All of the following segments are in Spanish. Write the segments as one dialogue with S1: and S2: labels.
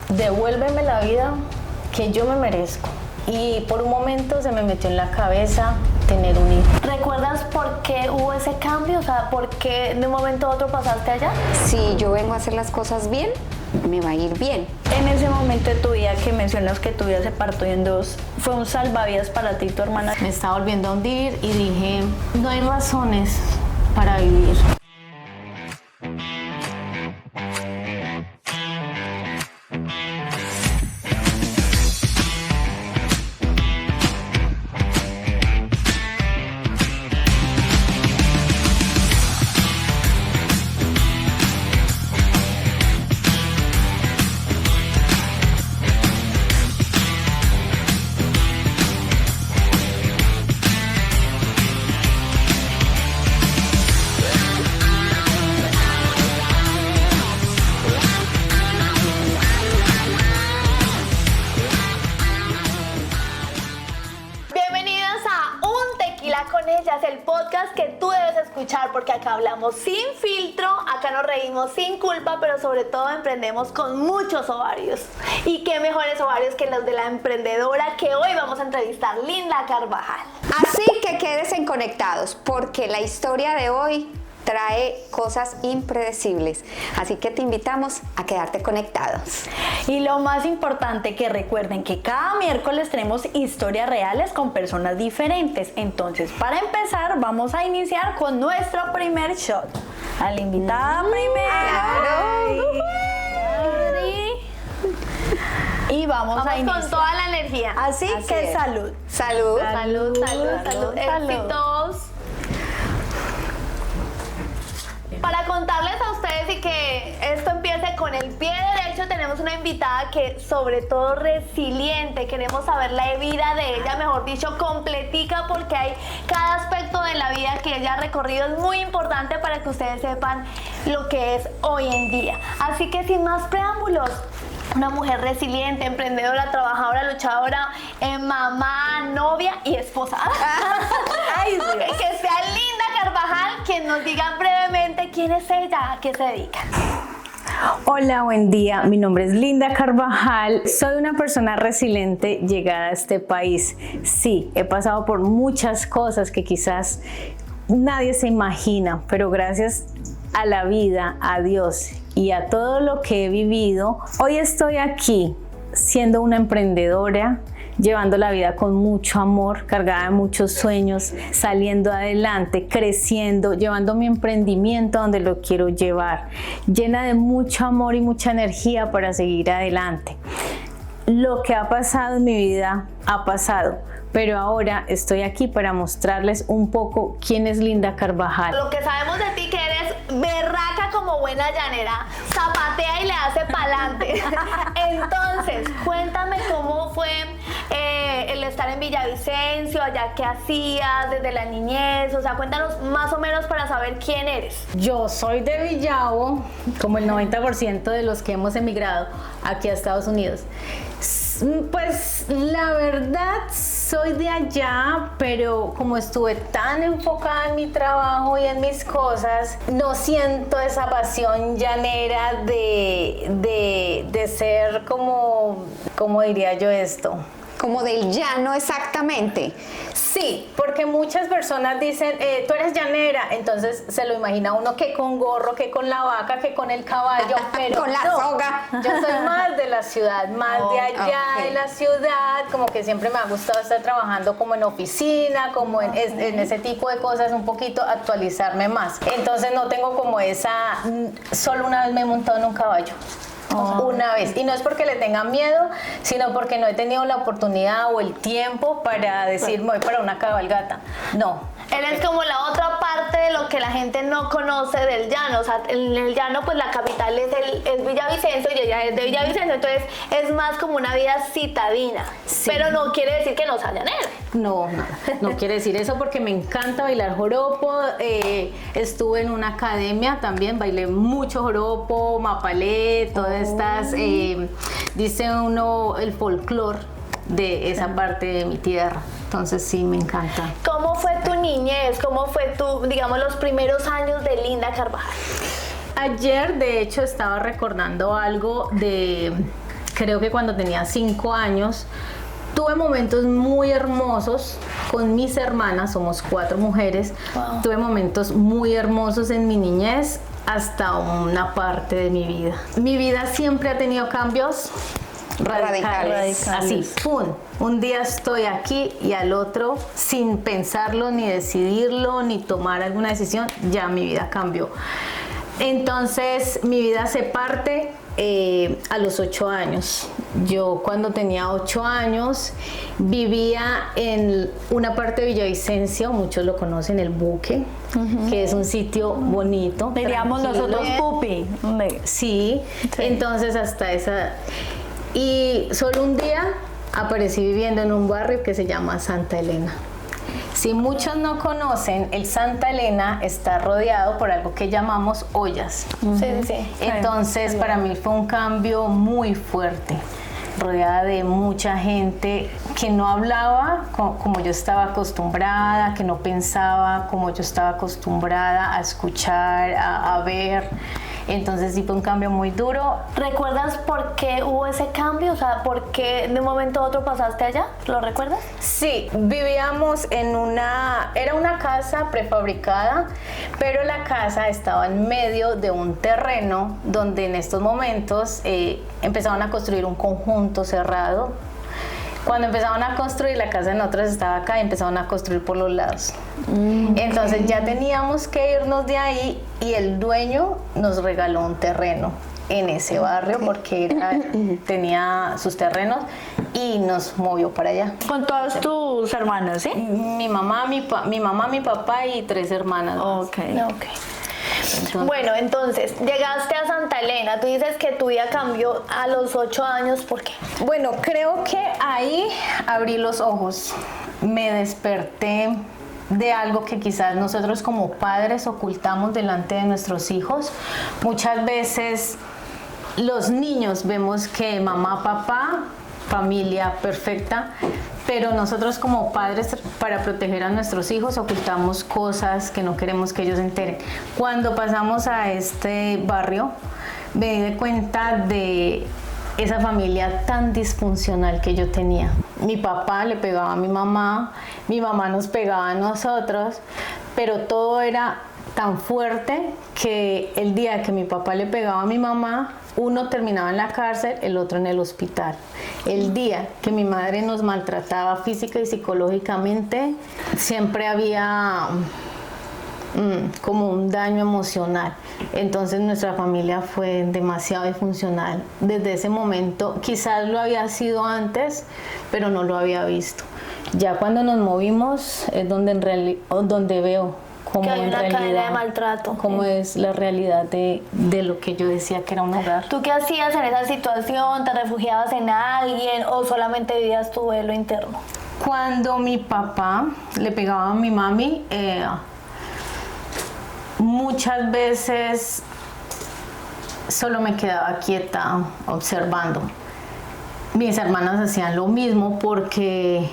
S1: devuélveme la vida que yo me merezco. Y por un momento se me metió en la cabeza tener un hijo.
S2: ¿Recuerdas por qué hubo ese cambio? O sea, ¿por qué de un momento a otro pasaste allá?
S3: Si yo vengo a hacer las cosas bien, me va a ir bien.
S2: En ese momento de tu vida que mencionas que tu vida se partió en dos, ¿fue un salvavidas para ti y tu hermana?
S1: Me estaba volviendo a hundir y dije, no hay razones para vivir.
S2: El podcast que tú debes escuchar, porque acá hablamos sin filtro, acá nos reímos sin culpa, pero sobre todo emprendemos con muchos ovarios. Y qué mejores ovarios que los de la emprendedora que hoy vamos a entrevistar, Linda Carvajal.
S3: Así que quédense conectados, porque la historia de hoy trae cosas impredecibles, así que te invitamos a quedarte conectados.
S2: Y lo más importante, que recuerden que cada miércoles tenemos historias reales con personas diferentes. Entonces, para empezar, vamos a iniciar con nuestro primer shot. A la invitada primero. Y vamos a iniciar
S4: con toda la energía.
S2: Así que
S3: es.
S2: salud.
S3: Salud.
S2: Salud, salud, salud. Éxitos. Para contarles a ustedes y que esto empiece con el pie derecho, tenemos una invitada que sobre todo resiliente. Queremos saber la vida de ella, mejor dicho, completica, porque hay cada aspecto de la vida que ella ha recorrido. Es muy importante para que ustedes sepan lo que es hoy en día. Así que sin más preámbulos, una mujer resiliente, emprendedora, trabajadora, luchadora, mamá, novia y esposa.
S1: Ay, Dios.
S2: Que sea Linda Carvajal quien nos diga brevemente quién es ella, a qué se dedica.
S1: Hola, buen día. Mi nombre es Linda Carvajal. Soy una persona resiliente llegada a este país. Sí, he pasado por muchas cosas que quizás nadie se imagina, pero gracias a la vida, a Dios y a todo lo que he vivido, hoy estoy aquí siendo una emprendedora, llevando la vida con mucho amor, cargada de muchos sueños, saliendo adelante, creciendo, llevando mi emprendimiento a donde lo quiero llevar, llena de mucho amor y mucha energía para seguir adelante. Lo que ha pasado en mi vida ha pasado, pero ahora estoy aquí para mostrarles un poco quién es Linda Carvajal.
S2: Lo que sabemos de ti, que eres berraca como buena llanera, zapatea y le hace pa'lante. Entonces, cuéntame cómo fue el estar en Villavicencio, allá qué hacías desde la niñez, o sea, cuéntanos más o menos para saber quién eres.
S1: Yo soy de Villavo, como el 90% de los que hemos emigrado aquí a Estados Unidos. Pues la verdad soy de allá, pero como estuve tan enfocada en mi trabajo y en mis cosas, no siento esa pasión llanera de ser como, ¿cómo diría yo esto?
S3: Como del llano exactamente.
S1: Sí, porque muchas personas dicen, tú eres llanera, entonces se lo imagina uno que con gorro, que con la vaca, que con el caballo, pero
S3: con la
S1: no,
S3: soga.
S1: yo soy más de la ciudad, más de allá de la ciudad, como que siempre me ha gustado estar trabajando como en oficina, como en ese tipo de cosas, un poquito actualizarme más. Entonces no tengo como esa, solo una vez me he montado en un caballo. Una vez, y no es porque le tenga miedo, sino porque no he tenido la oportunidad o el tiempo para decir, voy para una cabalgata. No.
S2: Eres como la otra parte de lo que la gente no conoce del llano. O sea, en el llano, pues la capital es Villavicencio y ella es de Villavicencio. Entonces es más como una vida citadina. Sí. Pero no quiere decir que no sea llanera.
S1: No quiere decir eso, porque me encanta bailar joropo. Estuve en una academia también, bailé mucho joropo, mapalé, todas estas, dice uno, el folclore de esa parte de mi tierra. Entonces sí, me encanta.
S2: ¿Cómo fue tu niñez? ¿Cómo fue digamos, los primeros años de Linda Carvajal?
S1: Ayer, de hecho, estaba recordando algo creo que cuando tenía 5 años, tuve momentos muy hermosos con mis hermanas, somos 4 mujeres,
S2: Wow.
S1: tuve momentos muy hermosos en mi niñez hasta una parte de mi vida. Mi vida siempre ha tenido cambios radicales. Así, ¡pum! Un día estoy aquí y al otro, sin pensarlo, ni decidirlo, ni tomar alguna decisión, ya mi vida cambió. Entonces, mi vida se parte a los 8 años. Yo cuando tenía 8 años vivía en una parte de Villavicencio, muchos lo conocen, El Buque, que es un sitio bonito.
S4: Diríamos
S1: tranquilo.
S4: nosotros pupi.
S1: Sí, entonces hasta esa... Y solo un día aparecí viviendo en un barrio que se llama Santa Elena. Si muchos no conocen, el Santa Elena está rodeado por algo que llamamos ollas.
S2: Sí.
S1: Entonces, para mí fue un cambio muy fuerte, rodeada de mucha gente que no hablaba como yo estaba acostumbrada, que no pensaba como yo estaba acostumbrada a escuchar, a ver. Entonces sí fue un cambio muy duro.
S2: ¿Recuerdas por qué hubo ese cambio? O sea, ¿por qué de un momento a otro pasaste allá? ¿Lo recuerdas?
S1: Sí, vivíamos en era una casa prefabricada, pero la casa estaba en medio de un terreno donde en estos momentos empezaban a construir un conjunto cerrado. Cuando empezaban a construir, la casa de nosotros estaba acá y empezaban a construir por los lados. Entonces ya teníamos que irnos de ahí y el dueño nos regaló un terreno en ese barrio porque tenía sus terrenos y nos movió para allá.
S4: Con todas tus hermanas, ¿sí?
S1: Mi mamá, mi papá y 3 hermanas.
S4: Ok.
S1: Entonces,
S2: Bueno, entonces, llegaste a Santa Elena. Tú dices que tu vida cambió a los 8 años. ¿Por qué?
S1: bueno, creo que ahí abrí los ojos. Me desperté de algo que quizás nosotros como padres ocultamos delante de nuestros hijos. Muchas veces los niños vemos que mamá, papá, familia perfecta, pero nosotros como padres, para proteger a nuestros hijos, ocultamos cosas que no queremos que ellos se enteren. Cuando pasamos a este barrio, me di cuenta de esa familia tan disfuncional que yo tenía. Mi papá le pegaba a mi mamá nos pegaba a nosotros, pero todo era tan fuerte que el día que mi papá le pegaba a mi mamá, uno terminaba en la cárcel, el otro en el hospital. El día que mi madre nos maltrataba física y psicológicamente, siempre había como un daño emocional. Entonces nuestra familia fue demasiado disfuncional. Desde ese momento, quizás lo había sido antes, pero no lo había visto. Ya cuando nos movimos es donde veo cómo
S2: Que hay
S1: en
S2: una cadena de
S1: realidad,
S2: maltrato.
S1: cómo es la realidad de lo que yo decía que era un hogar.
S2: ¿Tú qué hacías en esa situación? ¿Te refugiabas en alguien o solamente vivías tu duelo interno?
S1: Cuando mi papá le pegaba a mi mami, muchas veces solo me quedaba quieta observando. Mis hermanas hacían lo mismo porque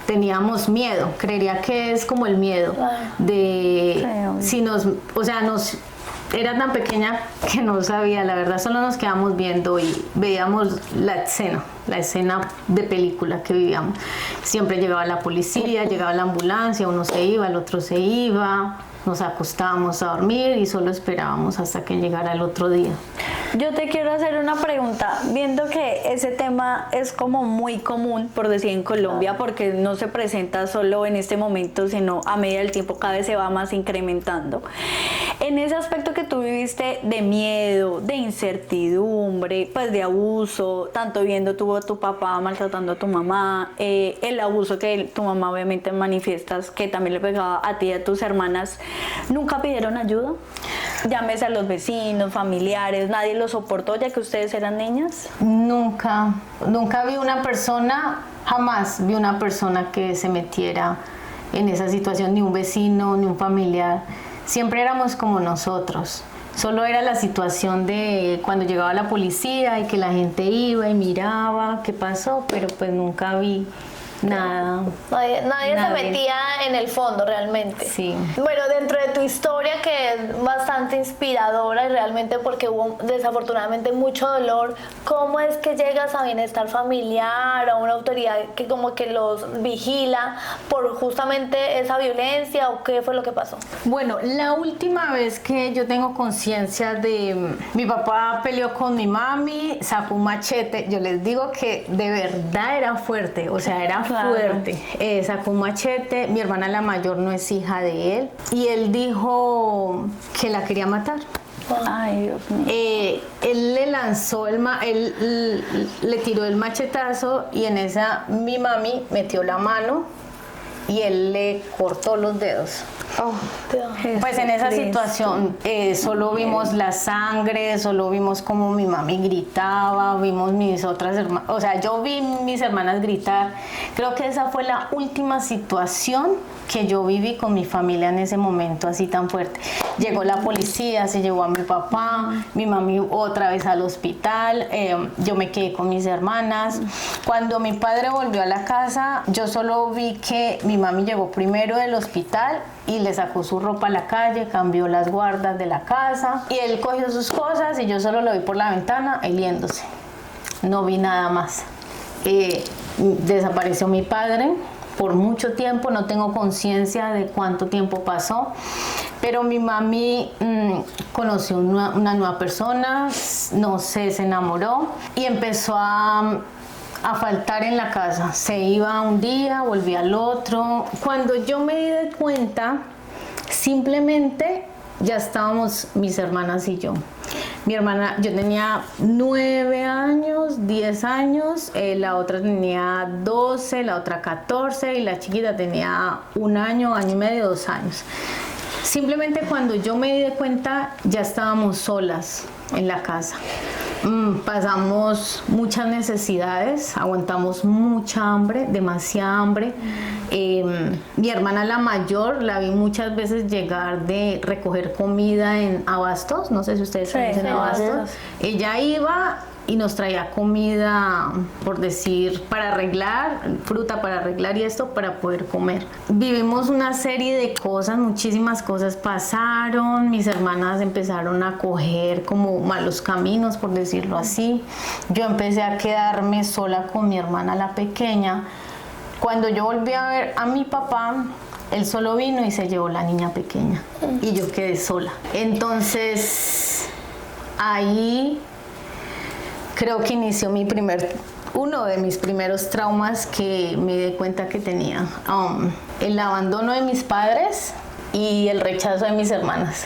S1: teníamos miedo. Creería que es como el miedo de si era tan pequeña que no sabía, la verdad, solo nos quedamos viendo y veíamos la escena de película que vivíamos. Siempre llegaba la policía, llegaba la ambulancia, uno se iba, el otro se iba, nos acostábamos a dormir y solo esperábamos hasta que llegara el otro día.
S4: Yo te quiero hacer una pregunta, viendo que ese tema es como muy común, por decir, en Colombia, porque no se presenta solo en este momento, sino a medida del tiempo cada vez se va más incrementando. En ese aspecto que tú viviste de miedo, de incertidumbre, pues de abuso, tanto viendo tú a tu papá maltratando a tu mamá, el abuso que tu mamá obviamente manifiestas, que también le pegaba a ti y a tus hermanas, ¿nunca pidieron ayuda? Llámese a los vecinos, familiares, nadie lo soportó ya que ustedes eran niñas.
S1: Nunca vi una persona, jamás vi una persona que se metiera en esa situación, ni un vecino, ni un familiar. Siempre éramos como nosotros. Solo era la situación de cuando llegaba la policía y que la gente iba y miraba qué pasó, pero pues nunca vi Nada.
S2: Nadie se
S1: Nadie.
S2: metía en el fondo realmente.
S1: Sí.
S2: Bueno, dentro de tu historia, que es bastante inspiradora y realmente porque hubo desafortunadamente mucho dolor, ¿cómo es que llegas a bienestar familiar, a una autoridad que como que los vigila por justamente esa violencia, o qué fue lo que pasó?
S1: Bueno, la última vez que yo tengo conciencia de mi papá peleó con mi mami, sacó un machete. Yo les digo que de verdad era fuerte, o sea, era
S4: Claro.
S1: fuerte. Sacó un machete. Mi hermana la mayor no es hija de él y él dijo que la quería matar.
S4: Ay, Dios mío.
S1: Él le lanzó él le tiró el machetazo y en esa mi mami metió la mano y él le cortó los dedos.
S3: Oh,
S1: Pues en esa
S4: Jesucristo.
S1: situación solo vimos la sangre, solo vimos como mi mami gritaba, vimos mis otras hermanas, o sea, yo vi mis hermanas gritar. Creo que esa fue la última situación que yo viví con mi familia en ese momento así tan fuerte. Llegó la policía, se llevó a mi papá, mi mami otra vez al hospital, yo me quedé con mis hermanas. Cuando mi padre volvió a la casa, yo solo vi que mi mami llegó primero del hospital y le sacó su ropa a la calle, cambió las guardas de la casa y él cogió sus cosas y yo solo lo vi por la ventana él yéndose. No vi nada más. Desapareció mi padre por mucho tiempo, no tengo conciencia de cuánto tiempo pasó, pero mi mami conoció una nueva persona, no sé, se enamoró y empezó a faltar en la casa. Se iba un día, volvía al otro. Cuando yo me di de cuenta, simplemente ya estábamos mis hermanas y yo. Mi hermana, yo tenía 9 años, 10 años, la otra tenía 12, la otra 14 y la chiquita tenía 1 año, año y medio, 2 años. Simplemente cuando yo me di de cuenta ya estábamos solas en la casa. Pasamos muchas necesidades, aguantamos mucha hambre, demasiada hambre. Mi hermana la mayor la vi muchas veces llegar de recoger comida en Abastos, no sé si ustedes conocen
S4: sí,
S1: Abastos.
S4: Abastos.
S1: Ella iba y nos traía comida, por decir, para arreglar, fruta para arreglar y esto para poder comer. Vivimos una serie de cosas, muchísimas cosas pasaron, mis hermanas empezaron a coger como malos caminos, por decirlo así. Yo empecé a quedarme sola con mi hermana la pequeña. Cuando yo volví a ver a mi papá, él solo vino y se llevó la niña pequeña y yo quedé sola. Entonces, ahí creo que inició uno de mis primeros traumas que me di cuenta que tenía. El abandono de mis padres y el rechazo de mis hermanas.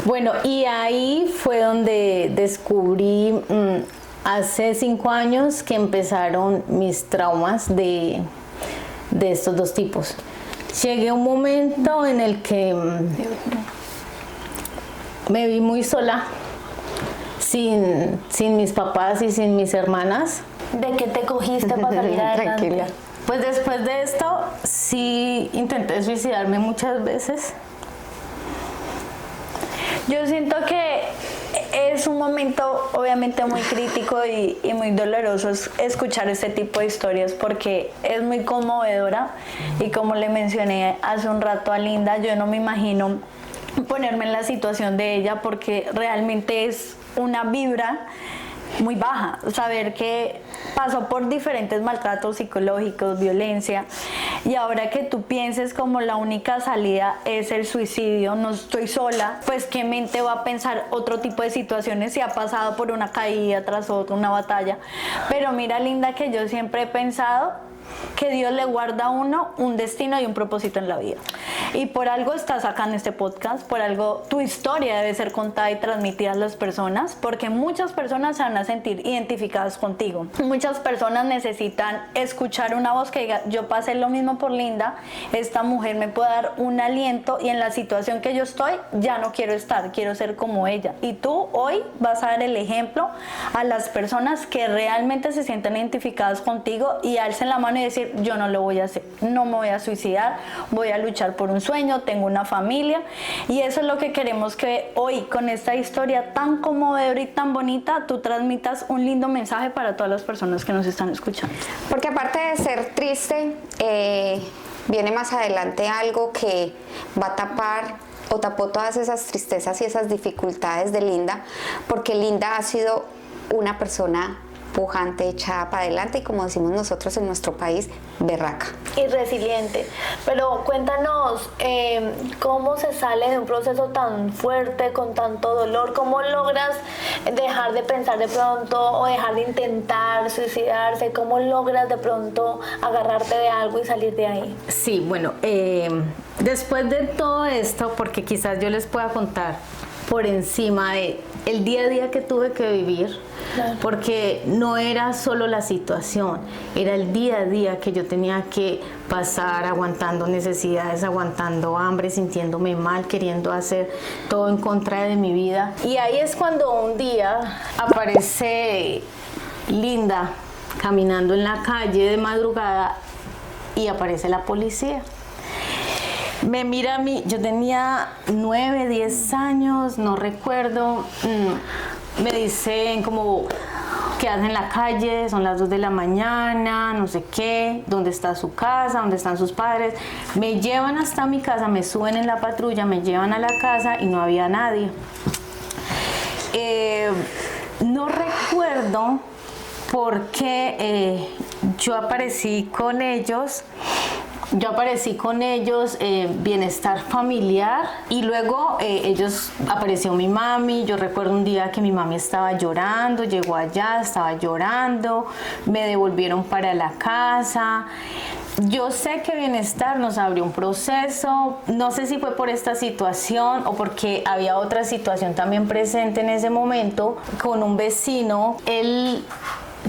S1: Bueno, y ahí fue donde descubrí hace 5 años que empezaron mis traumas de estos dos tipos. Llegué a un momento en el que me vi muy sola, sin mis papás y sin mis hermanas.
S2: ¿De qué te cogiste para salir adelante?
S3: tranquila.
S1: Pues después de esto sí intenté suicidarme muchas veces.
S4: Yo siento que es un momento obviamente muy crítico y muy doloroso escuchar este tipo de historias porque es muy conmovedora y como le mencioné hace un rato a Linda, yo no me imagino ponerme en la situación de ella porque realmente es una vibra muy baja, saber que pasó por diferentes maltratos psicológicos, violencia, y ahora que tú pienses como la única salida es el suicidio, no estoy sola, pues qué mente va a pensar otro tipo de situaciones si ha pasado por una caída tras otra, una batalla. Pero mira, Linda, que yo siempre he pensado que Dios le guarda a uno un destino y un propósito en la vida. Y por algo estás acá en este podcast, por algo tu historia debe ser contada y transmitida a las personas, porque muchas personas se van a sentir identificadas contigo. Muchas personas necesitan escuchar una voz que diga, yo pasé lo mismo por Linda, esta mujer me puede dar un aliento y en la situación que yo estoy ya no quiero estar, quiero ser como ella. Y tú hoy vas a dar el ejemplo a las personas que realmente se sienten identificadas contigo y alcen la mano y decir, yo no lo voy a hacer, no me voy a suicidar, voy a luchar por un un sueño, tengo una familia, y eso es lo que queremos que hoy, con esta historia tan conmovedora y tan bonita, tú transmitas un lindo mensaje para todas las personas que nos están escuchando.
S3: Porque aparte de ser triste, viene más adelante algo que va a tapar o tapó todas esas tristezas y esas dificultades de Linda, porque Linda ha sido una persona pujante, echada para adelante y, como decimos nosotros en nuestro país, berraca.
S2: Y resiliente. Pero cuéntanos, ¿cómo se sale de un proceso tan fuerte, con tanto dolor? ¿Cómo logras dejar de pensar de pronto o dejar de intentar suicidarse? ¿Cómo logras de pronto agarrarte de algo y salir de ahí?
S1: Sí, bueno, después de todo esto, porque quizás yo les pueda contar por encima de el día a día que tuve que vivir, claro, porque no era solo la situación, era el día a día que yo tenía que pasar aguantando necesidades, aguantando hambre, sintiéndome mal, queriendo hacer todo en contra de mi vida. Y ahí es cuando un día aparece Linda caminando en la calle de madrugada y aparece la policía. Me mira a mí, yo tenía 9, 10 años, no recuerdo. Me dicen como, ¿qué hacen en la calle? Son las 2 de la mañana, no sé qué, ¿dónde está su casa? ¿Dónde están sus padres? Me llevan hasta mi casa, me suben en la patrulla, me llevan a la casa y no había nadie. No recuerdo por qué yo aparecí con ellos. Bienestar familiar, y luego apareció mi mami. Yo recuerdo un día que mi mami estaba llorando, llegó allá, estaba llorando, me devolvieron para la casa. Yo sé que Bienestar nos abrió un proceso, no sé si fue por esta situación o porque había otra situación también presente en ese momento con un vecino. Él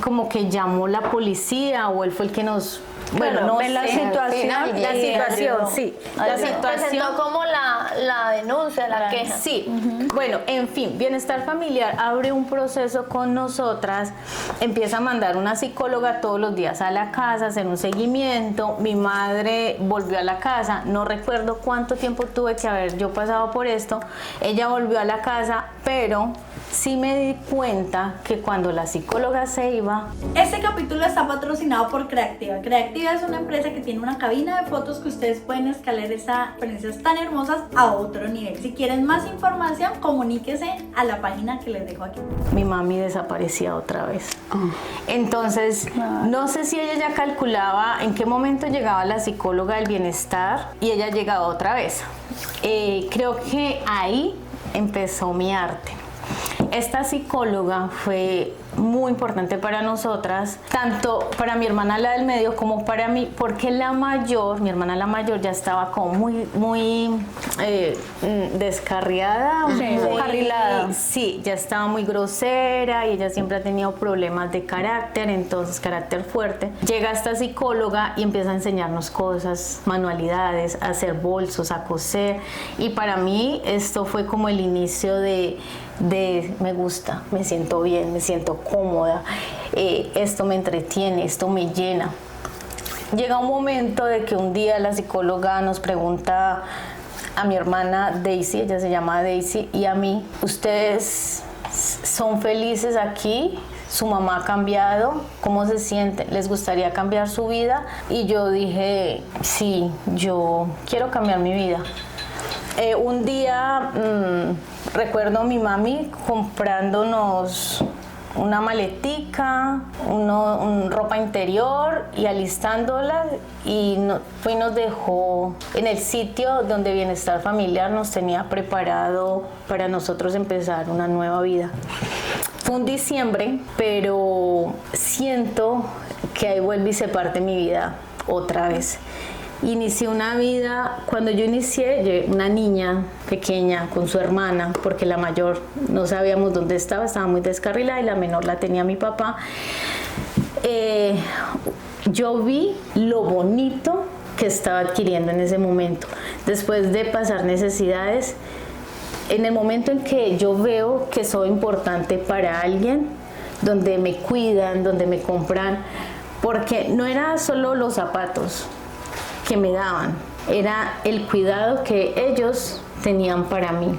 S1: como que llamó la policía, o él fue el que nos... Bueno, no sé.
S4: La situación,
S1: sí.
S2: La situación. Presentó como la denuncia, la queja.
S1: Sí. Bueno, en fin, Bienestar Familiar abre un proceso con nosotras, empieza a mandar una psicóloga todos los días a la casa, hacer un seguimiento. Mi madre volvió a la casa, no recuerdo cuánto tiempo tuve que haber yo pasado por esto. Ella volvió a la casa, pero sí me di cuenta que cuando la psicóloga se iba...
S4: Este capítulo está patrocinado por Creativa. Creativa es una empresa que tiene una cabina de fotos que ustedes pueden escalar esas experiencias tan hermosas a otro nivel. Si quieren más información, comuníquese a la página que les dejo aquí.
S1: Mi mami desaparecía otra vez. Entonces, no sé si ella ya calculaba en qué momento llegaba la psicóloga del Bienestar y ella llegaba otra vez. Creo que ahí empezó mi arte. Esta psicóloga fue muy importante para nosotras, tanto para mi hermana la del medio como para mí, porque mi hermana la mayor ya estaba como muy descarriada,
S4: descarrilada.
S1: Sí, ya estaba muy grosera y ella siempre ha tenido problemas de carácter, entonces carácter fuerte. Llega esta psicóloga y empieza a enseñarnos cosas, manualidades, a hacer bolsos, a coser, y para mí esto fue como el inicio de me gusta, me siento bien, me siento cómoda, esto me entretiene, esto me llena. Llega un momento de que un día la psicóloga nos pregunta a mi hermana Daisy, ella se llama Daisy, y a mí, ¿ustedes son felices aquí? ¿Su mamá ha cambiado? ¿Cómo se sienten? ¿Les gustaría cambiar su vida? Y yo dije, sí, yo quiero cambiar mi vida. Un día recuerdo a mi mami comprándonos una maletica, ropa interior y alistándola, y nos dejó en el sitio donde Bienestar Familiar nos tenía preparado para nosotros empezar una nueva vida. Fue un diciembre, pero siento que ahí vuelve y se parte mi vida otra vez. Inicié una vida, cuando yo inicié, una niña pequeña con su hermana, porque la mayor no sabíamos dónde estaba muy descarrilada, y la menor la tenía mi papá. Yo vi lo bonito que estaba adquiriendo en ese momento. Después de pasar necesidades, en el momento en que yo veo que soy importante para alguien, donde me cuidan, donde me compran, porque no era solo los zapatos que me daban, era el cuidado que ellos tenían para mí.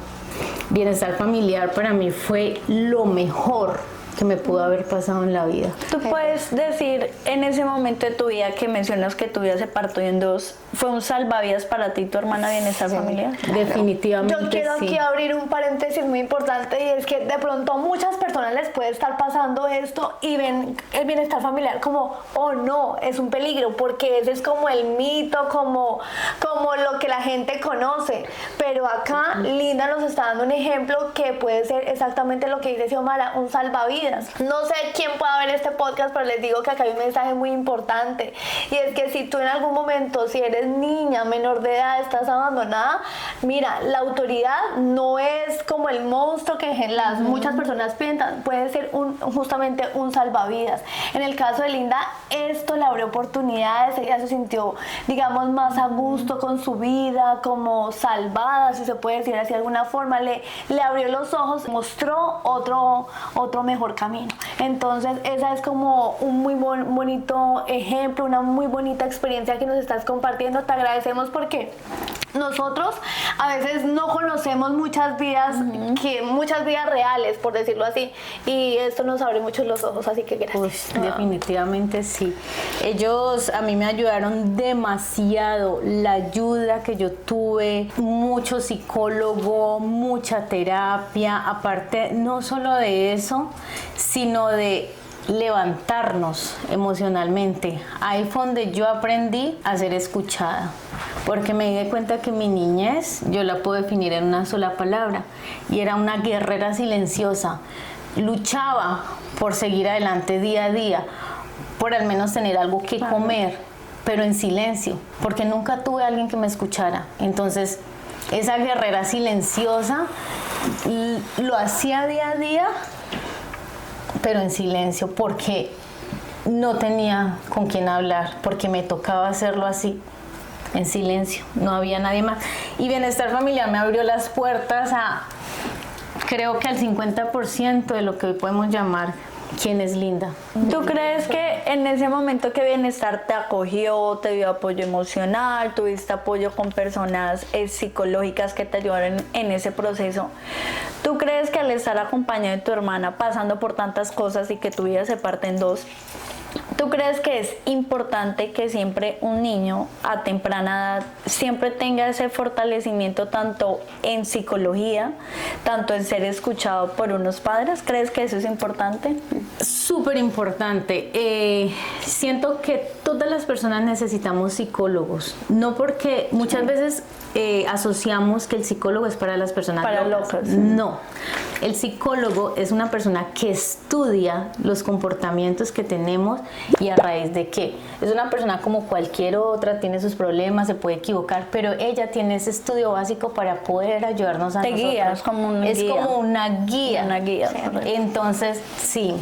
S1: Bienestar familiar para mí fue lo mejor que me pudo haber pasado en la vida.
S4: ¿Tú puedes decir en ese momento de tu vida que mencionas que tu vida se partió en dos, fue un salvavidas para ti y tu hermana Bienestar Familiar?
S1: Definitivamente
S2: Yo quiero
S1: sí.
S2: aquí abrir un paréntesis muy importante y es que de pronto a muchas personas les puede estar pasando esto y ven el bienestar familiar como, oh no, es un peligro, porque ese es como el mito, como lo que la gente conoce. Pero acá Linda nos está dando un ejemplo que puede ser exactamente lo que dice Xiomara, un salvavidas. No sé quién pueda ver este podcast, pero les digo que acá hay un mensaje muy importante y es que si tú en algún momento, si eres niña, menor de edad, estás abandonada, mira, la autoridad no es como el monstruo que muchas personas piensan, puede ser justamente un salvavidas. En el caso de Linda, esto le abrió oportunidades, ella se sintió, digamos, más a gusto con su vida, como salvada, si se puede decir así de alguna forma, le abrió los ojos, mostró otro mejor camino. Entonces, esa es como un muy bonito ejemplo, una muy bonita experiencia que nos estás compartiendo. Te agradecemos porque nosotros a veces no conocemos muchas vidas, muchas vidas reales, por decirlo así, y esto nos abre mucho los ojos, así que gracias.
S1: Pues, definitivamente sí. Ellos a mí me ayudaron demasiado. La ayuda que yo tuve, mucho psicólogo, mucha terapia, aparte no solo de eso, sino de levantarnos emocionalmente. Ahí fue donde yo aprendí a ser escuchada, porque me di cuenta que mi niñez yo la puedo definir en una sola palabra, y era una guerrera silenciosa. Luchaba por seguir adelante día a día, por al menos tener algo que comer, pero en silencio, porque nunca tuve a alguien que me escuchara. Entonces, esa guerrera silenciosa lo hacía día a día, pero en silencio, porque no tenía con quién hablar, porque me tocaba hacerlo así, en silencio, no había nadie más. Y Bienestar Familiar me abrió las puertas a, creo que al 50% de lo que hoy podemos llamar quién es Linda.
S4: ¿Tú crees que en ese momento que Bienestar te acogió, te dio apoyo emocional, tuviste apoyo con personas psicológicas que te ayudaron en ese proceso? ¿Tú crees que al estar acompañada de tu hermana, pasando por tantas cosas y que tu vida se parte en dos, ¿tú crees que es importante que siempre un niño a temprana edad siempre tenga ese fortalecimiento tanto en psicología, tanto en ser escuchado por unos padres? ¿Crees que eso es importante?
S1: Súper importante. Siento que todas las personas necesitamos psicólogos, no porque muchas veces asociamos que el psicólogo es para las personas locas. No, el psicólogo es una persona que estudia los comportamientos que tenemos y a raíz de qué. Es una persona como cualquier otra, tiene sus problemas, se puede equivocar, pero ella tiene ese estudio básico para poder ayudarnos a nosotros.
S4: Guía, es como una guía.
S1: Como una guía.
S4: Una guía.
S1: Entonces, sí.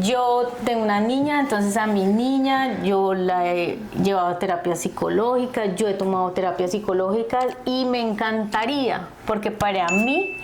S1: Yo tengo una niña, entonces a mi niña yo la he llevado a terapia psicológica, yo he tomado terapia psicológica y me encantaría, porque para mí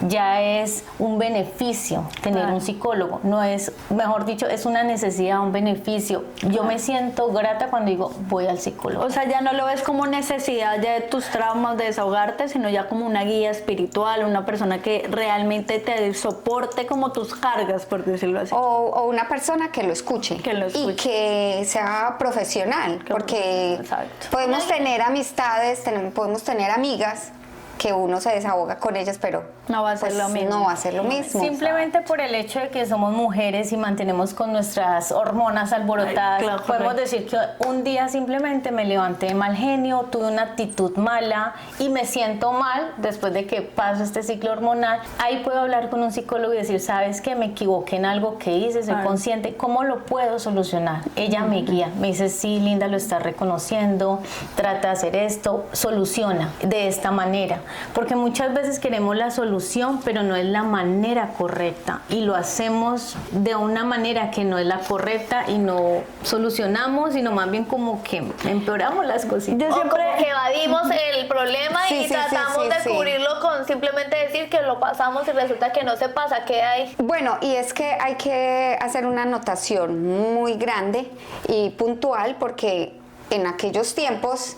S1: ya es un beneficio tener un psicólogo, no es, mejor dicho, es una necesidad, un beneficio. Yo me siento grata cuando digo voy al psicólogo.
S4: O sea, ya no lo ves como necesidad ya de tus traumas, de desahogarte, sino ya como una guía espiritual, una persona que realmente te soporte como tus cargas, por decirlo así.
S3: O una persona que lo escuche, y que sea profesional, porque
S4: Exacto.
S3: podemos tener amistades, podemos tener amigas que uno se desahoga con ellas, pero
S4: no va a ser lo mismo.
S3: No va a ser lo mismo.
S1: Simplemente por el hecho de que somos mujeres y mantenemos con nuestras hormonas alborotadas,
S4: claro,
S1: podemos decir que un día simplemente me levanté de mal genio, tuve una actitud mala y me siento mal después de que paso este ciclo hormonal. Ahí puedo hablar con un psicólogo y decir, ¿sabes qué? Me equivoqué en algo que hice, soy consciente. ¿Cómo lo puedo solucionar? Ella me guía, me dice, sí, Linda, lo está reconociendo, trata de hacer esto, soluciona de esta manera. Porque muchas veces queremos la solución, pero no es la manera correcta y lo hacemos de una manera que no es la correcta y no solucionamos, sino más bien como que empeoramos las cositas.
S2: Yo siempre como que evadimos el problema y tratamos de cubrirlo con simplemente decir que lo pasamos y resulta que no se pasa, queda ahí.
S3: Bueno, y es que hay que hacer una anotación muy grande y puntual, porque en aquellos tiempos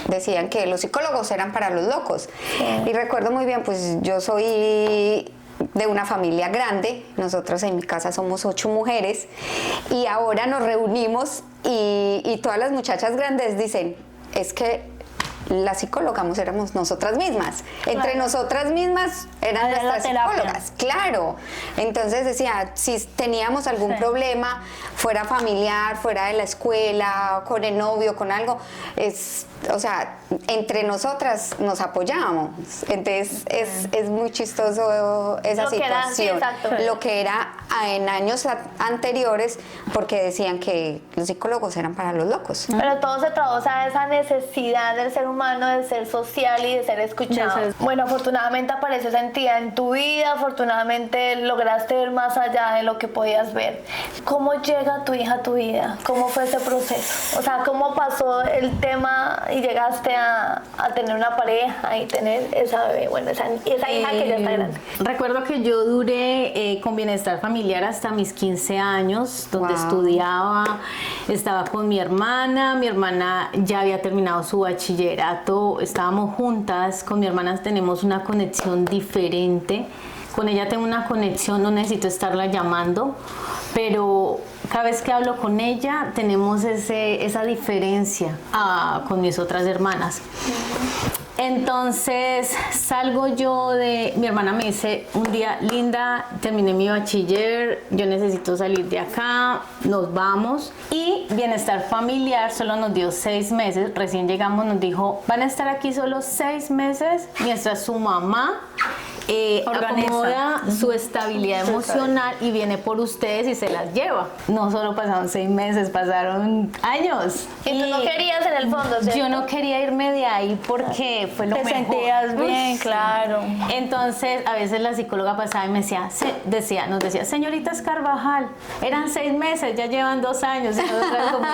S3: decían que los psicólogos eran para los locos. Y recuerdo muy bien, pues yo soy de una familia grande, nosotros en mi casa somos 8 mujeres y ahora nos reunimos y todas las muchachas grandes dicen, es que las psicólogas éramos nosotras mismas, entre nosotras mismas eran
S4: Era la
S3: nuestras
S4: terapia.
S3: psicólogas, claro. Entonces decía, si teníamos algún problema, fuera familiar, fuera de la escuela, con el novio, con algo, o sea, entre nosotras nos apoyábamos. Entonces es muy chistoso esa
S2: Lo que era, sí,
S3: situación.
S2: exacto.
S3: Lo que era en años anteriores, porque decían que los psicólogos eran para los locos.
S2: Pero todo se traduce a esa necesidad del ser humano de ser social y de ser escuchado.
S4: De ser-
S2: Bueno, afortunadamente apareció esa entidad en tu vida, afortunadamente lograste ver más allá de lo que podías ver. ¿Cómo llega tu hija a tu vida? ¿Cómo fue ese proceso? O sea, ¿cómo pasó el tema y llegaste a tener una pareja y tener esa bebé? Bueno, esa hija que ya está grande.
S1: Recuerdo que yo duré con bienestar familiar hasta mis 15 años, donde
S3: Wow.
S1: estudiaba, estaba con mi hermana ya había terminado su bachillerato, estábamos juntas, con mi hermana tenemos una conexión diferente, con ella tengo una conexión, no necesito estarla llamando, pero cada vez que hablo con ella tenemos esa diferencia con mis otras hermanas. Entonces salgo yo mi hermana me dice un día, Linda, terminé mi bachiller, yo necesito salir de acá, nos vamos. Y Bienestar Familiar solo nos dio 6 meses, recién llegamos, nos dijo, van a estar aquí solo 6 meses mientras su mamá
S4: Organiza.
S1: acomoda su estabilidad emocional y viene por ustedes y se las lleva. No solo pasaron 6 meses, pasaron años.
S2: Y tú no querías en el fondo, ¿cierto?
S1: Yo no quería irme de ahí porque fue lo
S4: Te
S1: mejor.
S4: sentías bien,
S1: Uf, sí.
S4: claro.
S1: Entonces, a veces la psicóloga pasaba y me nos decía, señoritas Carvajal, eran 6 meses, ya llevan 2 años. Y nosotras como-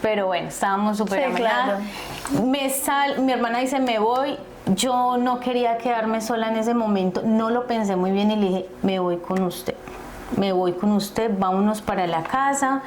S1: Pero bueno, estábamos súper
S4: Sí,
S1: amenazadas. Mi hermana dice, me voy. Yo no quería quedarme sola en ese momento, no lo pensé muy bien y le dije, me voy con usted. Me voy con usted, vámonos para la casa.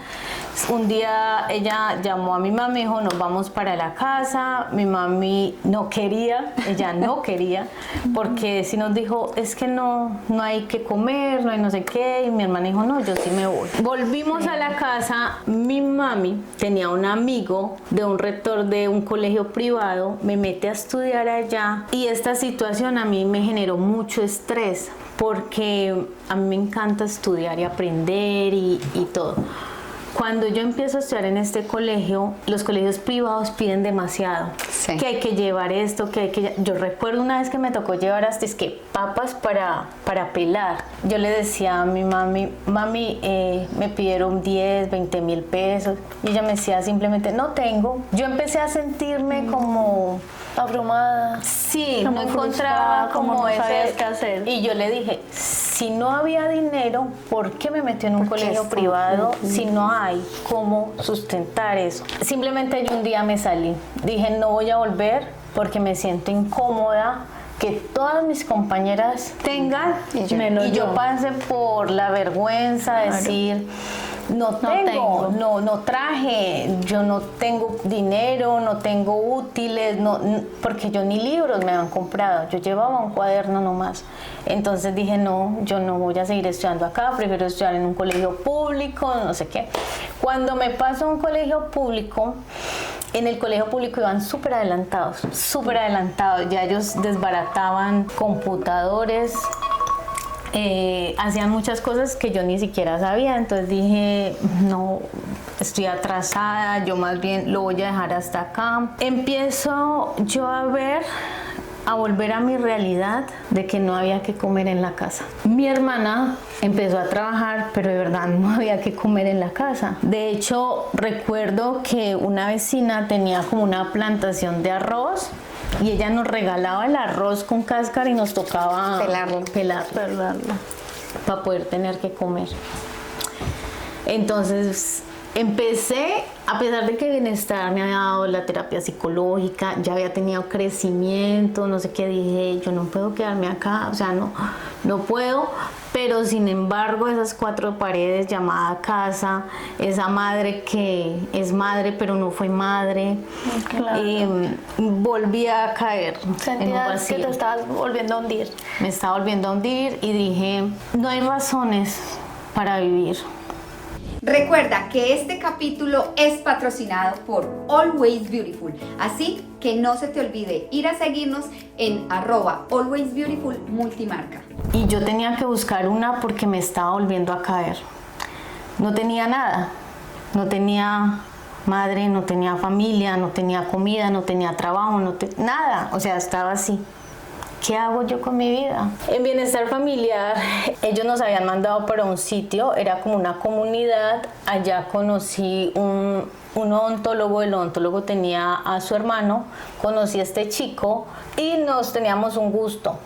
S1: Un día ella llamó a mi mamá y dijo, nos vamos para la casa. Mi mami no quería, ella no quería, porque si nos dijo, es que no hay que comer, no hay no sé qué. Y mi hermana dijo, no, yo sí me voy. Volvimos a la casa, mi mami tenía un amigo de un rector de un colegio privado, me mete a estudiar allá y esta situación a mí me generó mucho estrés porque a mí me encanta estudiar y aprender y todo. Cuando yo empiezo a estudiar en este colegio, los colegios privados piden demasiado.
S3: Sí.
S1: Que hay que llevar esto, que hay que... Yo recuerdo una vez que me tocó llevar hasta es que papas para pelar. Yo le decía a mi mami, me pidieron 10, 20 mil pesos. Y ella me decía simplemente, no tengo. Yo empecé a sentirme como...
S2: Abrumada.
S1: Sí,
S4: Como
S1: no
S4: frustrada,
S1: encontraba
S4: como
S1: como
S4: no sabías
S1: ese...
S4: qué hacer.
S1: Y yo le dije, si no había dinero, ¿por qué me metió en un
S3: Porque
S1: colegio
S3: está-
S1: privado si no hay cómo sustentar eso? Simplemente yo un día me salí. Dije, no voy a volver porque me siento incómoda que todas mis compañeras tengan
S4: Menos
S1: y yo
S4: yo.
S1: pase por la vergüenza de decir... No
S4: tengo.
S1: no traje, yo no tengo dinero, no tengo útiles, porque yo ni libros me han comprado, yo llevaba un cuaderno nomás. Entonces dije, no, yo no voy a seguir estudiando acá, prefiero estudiar en un colegio público, no sé qué. Cuando me paso a un colegio público, en el colegio público iban súper adelantados, ya ellos desbarataban computadores, hacían muchas cosas que yo ni siquiera sabía, entonces dije, no, estoy atrasada, yo más bien lo voy a dejar hasta acá. Empiezo yo a volver a mi realidad de que no había que comer en la casa. Mi hermana empezó a trabajar, pero de verdad no había que comer en la casa. De hecho, recuerdo que una vecina tenía como una plantación de arroz y ella nos regalaba el arroz con cáscara y nos tocaba pelarlo para poder tener que comer. Entonces empecé, a pesar de que Bienestar me había dado la terapia psicológica, ya había tenido crecimiento, no sé qué, dije, yo no puedo quedarme acá, o sea, no puedo, pero sin embargo esas cuatro paredes llamada casa, esa madre que es madre pero no fue madre, volví a caer en un
S2: Sentías que
S1: vacío.
S2: te estabas volviendo a hundir.
S1: Me estaba volviendo a hundir y dije, no hay razones para vivir.
S5: Recuerda que este capítulo es patrocinado por Always Beautiful, así que no se te olvide ir a seguirnos en @alwaysbeautifulmultimarca.
S1: Y yo tenía que buscar una porque me estaba volviendo a caer. No tenía nada, no tenía madre, no tenía familia, no tenía comida, no tenía trabajo, nada, o sea, estaba así. ¿Qué hago yo con mi vida? En bienestar familiar, ellos nos habían mandado para un sitio, era como una comunidad. Allá conocí un odontólogo, el odontólogo tenía a su hermano, conocí a este chico y nos teníamos un gusto.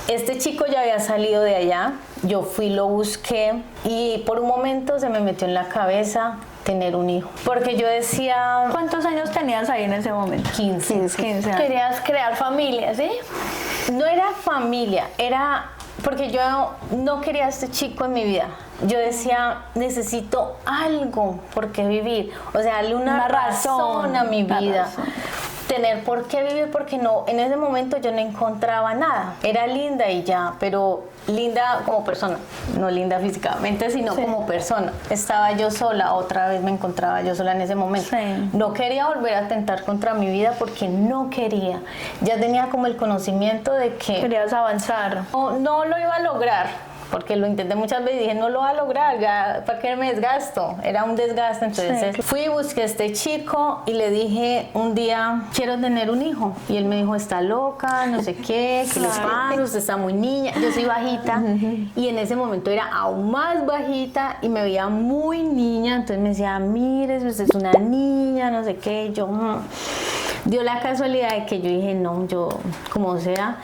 S1: Este chico ya había salido de allá, yo fui, lo busqué y por un momento se me metió en la cabeza tener un hijo. Porque yo decía,
S4: ¿Cuántos años tenías ahí en ese momento?
S1: 15.
S4: 15 años.
S2: Querías crear familia, ¿sí?
S1: No era familia, era porque yo no quería a este chico en mi vida. Yo decía, necesito algo por qué vivir, o sea, darle una razón a mi vida. Tener por qué vivir, porque no, en ese momento yo no encontraba nada. Era linda y ya, pero linda como persona, no linda físicamente, sino como persona. Estaba yo sola, otra vez me encontraba yo sola en ese momento.
S4: Sí.
S1: No quería volver a atentar contra mi vida porque no quería. Ya tenía como el conocimiento de que
S4: Querías avanzar.
S1: no lo iba a lograr. Porque lo intenté muchas veces y dije, no lo voy a lograr, ya, ¿para qué me desgasto? Era un desgaste, entonces fui y busqué a este chico y le dije un día, quiero tener un hijo. Y él me dijo, está loca, no sé qué, que le pasa, usted está muy niña. Yo soy bajita y en ese momento era aún más bajita y me veía muy niña, entonces me decía, mire, usted es una niña, no sé qué. Y yo, dio la casualidad de que yo dije, no, yo, como sea,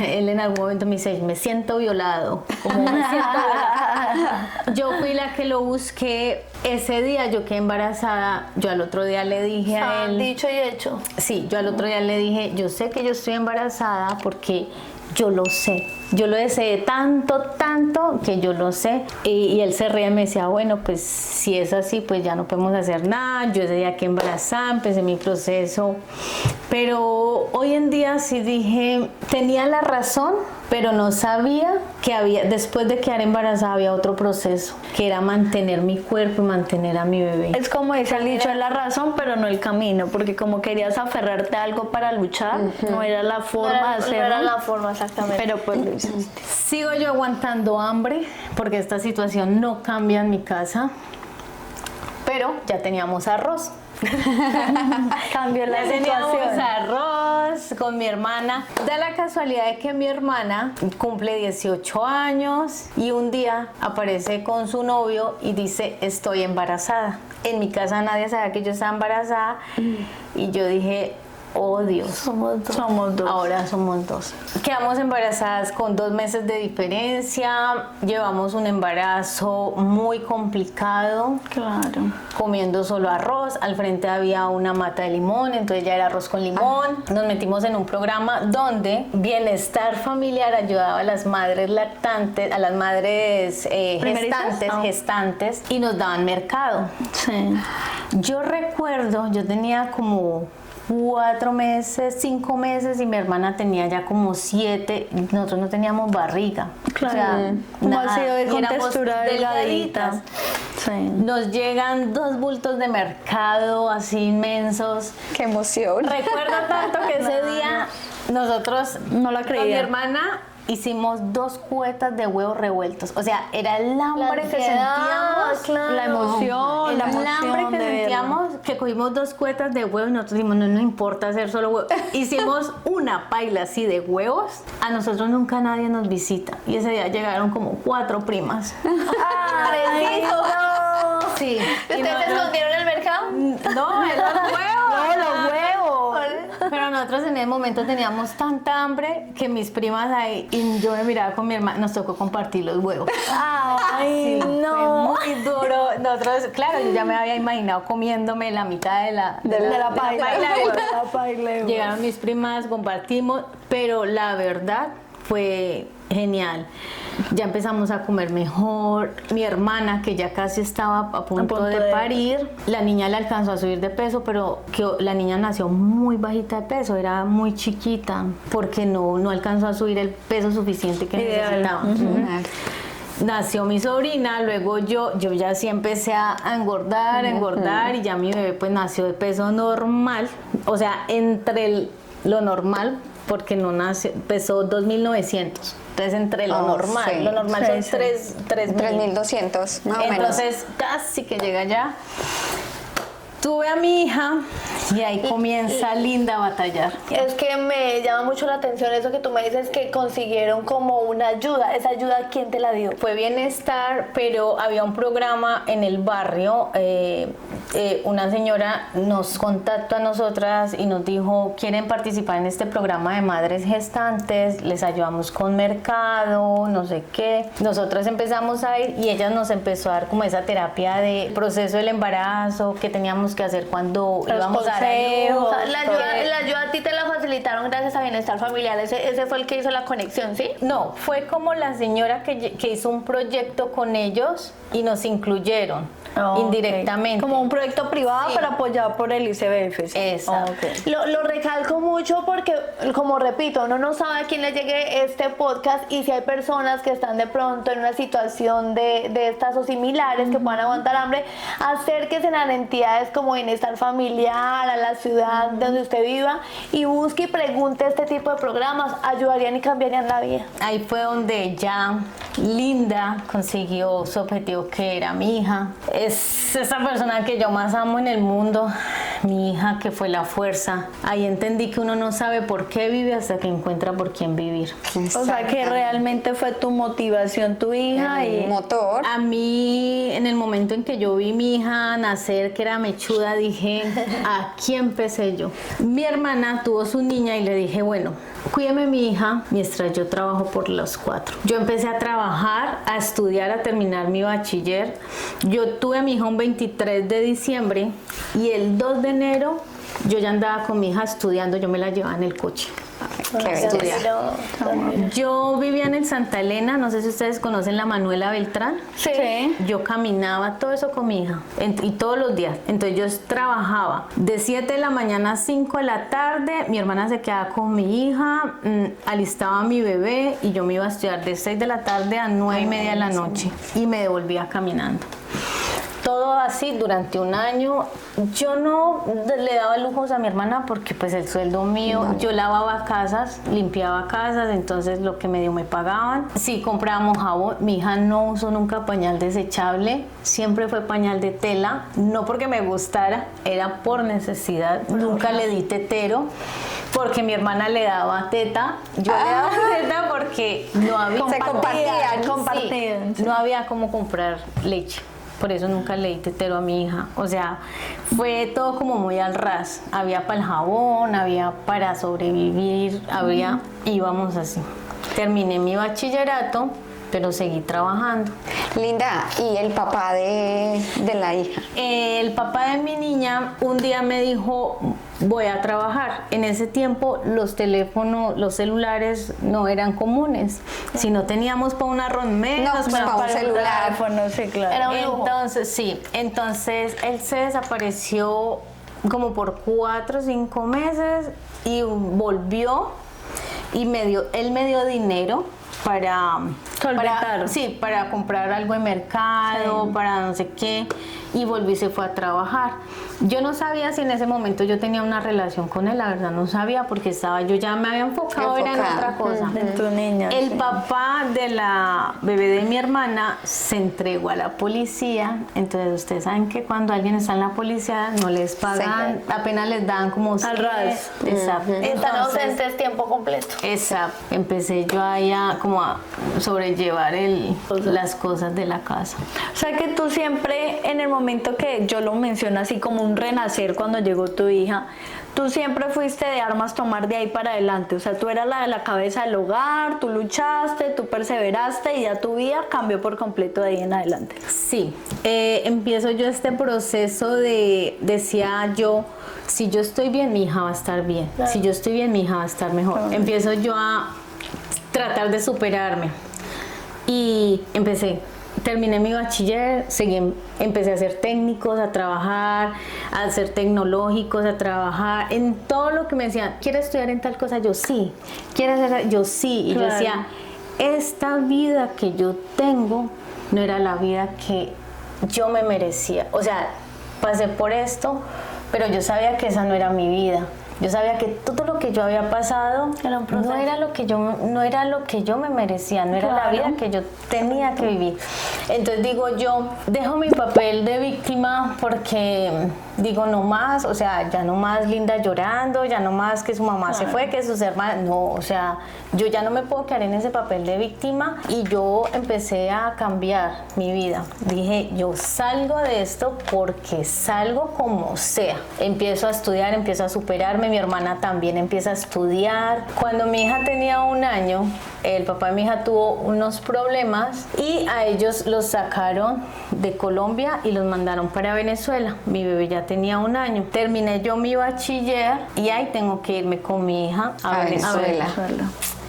S1: él en algún momento me dice, me siento violado. ¿Cómo me siento violada? Yo fui la que lo busqué. Ese día yo quedé embarazada. Yo al otro día le dije a él.
S2: Dicho y hecho.
S1: Sí, yo al otro día le dije, yo sé que yo estoy embarazada porque yo lo sé. Yo lo deseé tanto, tanto que yo lo sé. Y él se reía y me decía, bueno, pues si es así, pues ya no podemos hacer nada. Yo ese día quedé embarazada, empecé mi proceso. Pero hoy en día sí dije, tenía la razón, pero no sabía que después de quedar embarazada había otro proceso, que era mantener mi cuerpo y mantener a mi bebé.
S4: Es como dice el dicho, es la razón, pero no el camino, porque como querías aferrarte a algo para luchar, no era la forma de hacerlo.
S2: No era la forma, exactamente.
S4: Pero pues lo hiciste.
S1: Sigo yo aguantando hambre porque esta situación no cambia en mi casa, pero ya teníamos arroz.
S4: Cambió la
S1: Ya teníamos
S4: situación.
S1: arroz con mi hermana. Da la casualidad de que mi hermana cumple 18 años y un día aparece con su novio y dice, estoy embarazada. En mi casa nadie sabía que yo estaba embarazada y yo dije, oh Dios,
S4: Somos dos.
S1: ahora somos dos. Quedamos embarazadas con 2 meses de diferencia, llevamos un embarazo muy complicado,
S4: Claro.
S1: comiendo solo arroz, al frente había una mata de limón, entonces ya era arroz con limón. Nos metimos en un programa donde Bienestar Familiar ayudaba a las madres lactantes, a las madres
S4: ¿Primerizas?
S1: gestantes y nos daban mercado.
S4: Sí.
S1: Yo recuerdo, yo tenía como 4 meses, 5 meses y mi hermana tenía ya como 7. Nosotros no teníamos barriga.
S4: Claro. Como ha sido
S1: y
S4: con
S1: éramos
S4: textura delgadita.
S1: delgaditas.
S4: Sí.
S1: Nos llegan 2 bultos de mercado así inmensos.
S3: ¡Qué emoción!
S1: Recuerdo tanto que ese día nosotros
S4: No la
S1: con mi
S4: creía.
S1: hermana hicimos 2 cubetas de huevos revueltos. O sea, era el hambre que sentíamos.
S2: claro.
S4: La emoción,
S1: El
S4: la emoción
S1: hambre que
S4: de verlo.
S1: sentíamos, que cogimos 2 cubetas de huevos y nosotros dijimos, no importa hacer solo huevos. Hicimos una paila así de huevos. A nosotros nunca nadie nos visita. Y ese día llegaron como 4 primas.
S2: ¡Ay, no!
S1: Sí.
S2: ¿Ustedes se escondieron en el mercado?
S1: No, eran los huevos.
S4: No, los huevos.
S1: Pero nosotros en ese momento teníamos tanta hambre que mis primas ahí, y yo me miraba con mi hermana, nos tocó compartir los huevos.
S4: Ay, no.
S1: Fue muy duro. Nosotros, claro, yo ya me había imaginado comiéndome la mitad de la
S4: paila.
S1: de huevos.
S4: De la paila de huevos.
S1: Llegaron mis primas, compartimos, pero la verdad fue genial. Ya empezamos a comer mejor. Mi hermana, que ya casi estaba a punto de parir, la niña le alcanzó a subir de peso, pero la niña nació muy bajita de peso, era muy chiquita, porque no alcanzó a subir el peso suficiente que necesitaba. Nació mi sobrina, luego yo ya sí empecé a engordar, y ya mi bebé pues nació de peso normal, o sea, entre lo normal, porque no nació, pesó 2.900. Entonces, entre lo normal, lo normal son
S3: 3.200, más o menos.
S1: Entonces, casi que llega ya. Tuve a mi hija y ahí comienza Linda a batallar.
S2: Es que me llama mucho la atención eso que tú me dices, que consiguieron como una ayuda. ¿Esa ayuda quién te la dio?
S1: Fue Bienestar, pero había un programa en el barrio. Una señora nos contactó a nosotras y nos dijo: ¿quieren participar en este programa de madres gestantes? Les ayudamos con mercado, no sé qué. Nosotras empezamos a ir y ella nos empezó a dar como esa terapia de proceso del embarazo, que teníamos que hacer cuando íbamos a dar a luz.
S2: La ayuda a ti te la facilitaron gracias a Bienestar Familiar. Ese fue el que hizo la conexión, ¿sí?
S1: No, fue como la señora que hizo un proyecto con ellos y nos incluyeron indirectamente.
S4: Como un proyecto privado, pero apoyado por el ICBF. ¿Sí?
S1: Exacto.
S2: Lo recalco mucho porque, como repito, uno no sabe a quién le llegue este podcast, y si hay personas que están de pronto en una situación de estas o similares, que puedan aguantar hambre, acérquense a las entidades como Bienestar Familiar, a la ciudad donde usted viva, y busque y pregunte este tipo de programas. Ayudarían y cambiarían la vida.
S1: Ahí fue donde ya Linda consiguió su objetivo, que era mi hija. Es esa persona que yo más amo en el mundo, mi hija, que fue la fuerza. Ahí entendí que uno no sabe por qué vive hasta que encuentra por quién vivir.
S4: O sea, que realmente fue tu motivación, tu hija, y
S3: motor.
S1: A mí, en el momento en que yo vi mi hija nacer, que era mechuda, dije: aquí empecé yo. Mi hermana tuvo su niña y le dije: bueno, cuídeme mi hija mientras yo trabajo por los 4. Yo empecé a trabajar, a estudiar, a terminar mi bachiller. Yo tuve a mi hija un 23 de diciembre y el 2 de enero yo ya andaba con mi hija estudiando, yo me la llevaba en el coche. Yo vivía en el Santa Elena, no sé si ustedes conocen la Manuela Beltrán.
S4: Sí.
S1: Yo caminaba todo eso con mi hija y todos los días. Entonces yo trabajaba de 7 de la mañana a 5 de la tarde, mi hermana se quedaba con mi hija, alistaba a mi bebé y yo me iba a estudiar de 6 de la tarde a 9:30 de la noche y me devolvía caminando. Todo así durante un año. Yo no le daba lujos a mi hermana porque pues el sueldo mío, yo lavaba casas, limpiaba casas, entonces lo que medio me pagaban. Sí, comprábamos jabón. Mi hija no usó nunca pañal desechable, siempre fue pañal de tela, no porque me gustara, era por necesidad. Nunca le di tetero porque mi hermana le daba teta, yo le daba teta porque no había,
S4: compartían.
S1: Sí, no había cómo comprar leche. Por eso nunca le di tetero a mi hija. O sea, fue todo como muy al ras. Había para el jabón, había para sobrevivir, íbamos así. Terminé mi bachillerato, pero seguí trabajando.
S3: Linda, ¿y el papá de la hija?
S1: El papá de mi niña un día me dijo: voy a trabajar. En ese tiempo los teléfonos, los celulares no eran comunes. Si no teníamos para un arroz menos,
S3: para un celular.
S4: Sí, claro.
S2: Era un lujo.
S1: Entonces él se desapareció como por 4 o 5 meses y volvió y él me dio dinero para comprar algo en mercado, para no sé qué, y volví y se fue a trabajar. Yo no sabía si en ese momento yo tenía una relación con él, la verdad no sabía, porque yo ya me había enfocado era en otra cosa.
S4: En tu niña.
S1: El papá de la bebé de mi hermana se entregó a la policía. Entonces ustedes saben que cuando alguien está en la policía no les pagan, apenas les dan como
S4: al ras.
S1: Exacto.
S2: Están ausentes tiempo completo.
S1: Exacto. Empecé yo ahí a sobrellevar las cosas de la casa.
S4: O sea que tú siempre, en el momento que yo lo menciono así como un renacer cuando llegó tu hija, tú siempre fuiste de armas tomar de ahí para adelante. O sea, tú eras la de la cabeza del hogar, tú luchaste, tú perseveraste y ya tu vida cambió por completo de ahí en adelante.
S1: Sí, empiezo yo este proceso decía yo, si yo estoy bien, mi hija va a estar bien. Claro. Si yo estoy bien, mi hija va a estar mejor. Claro. Empiezo yo a tratar de superarme. Y terminé mi bachiller, empecé a hacer técnicos, a trabajar, a hacer tecnológicos, a trabajar en todo lo que me decían. ¿Quieres estudiar en tal cosa? Yo sí. ¿Quieres hacer? Yo sí. Y yo decía, esta vida que yo tengo no era la vida que yo me merecía. O sea, pasé por esto, pero yo sabía que esa no era mi vida. Yo sabía que todo lo que yo había pasado no era lo que yo me merecía, no era la vida que yo tenía que vivir. Entonces digo, yo dejo mi papel de víctima porque digo, no más, o sea, ya no más Linda llorando, ya no más que su mamá se fue, que sus hermanas, no, o sea, yo ya no me puedo quedar en ese papel de víctima y yo empecé a cambiar mi vida. Dije, yo salgo de esto porque salgo como sea. Empiezo a estudiar, empiezo a superarme. Mi hermana también empieza a estudiar. Cuando mi hija tenía 1 año, el papá de mi hija tuvo unos problemas y a ellos los sacaron de Colombia y los mandaron para Venezuela. Mi bebé ya tenía 1 año. Terminé yo mi bachiller y ahí tengo que irme con mi hija a Venezuela.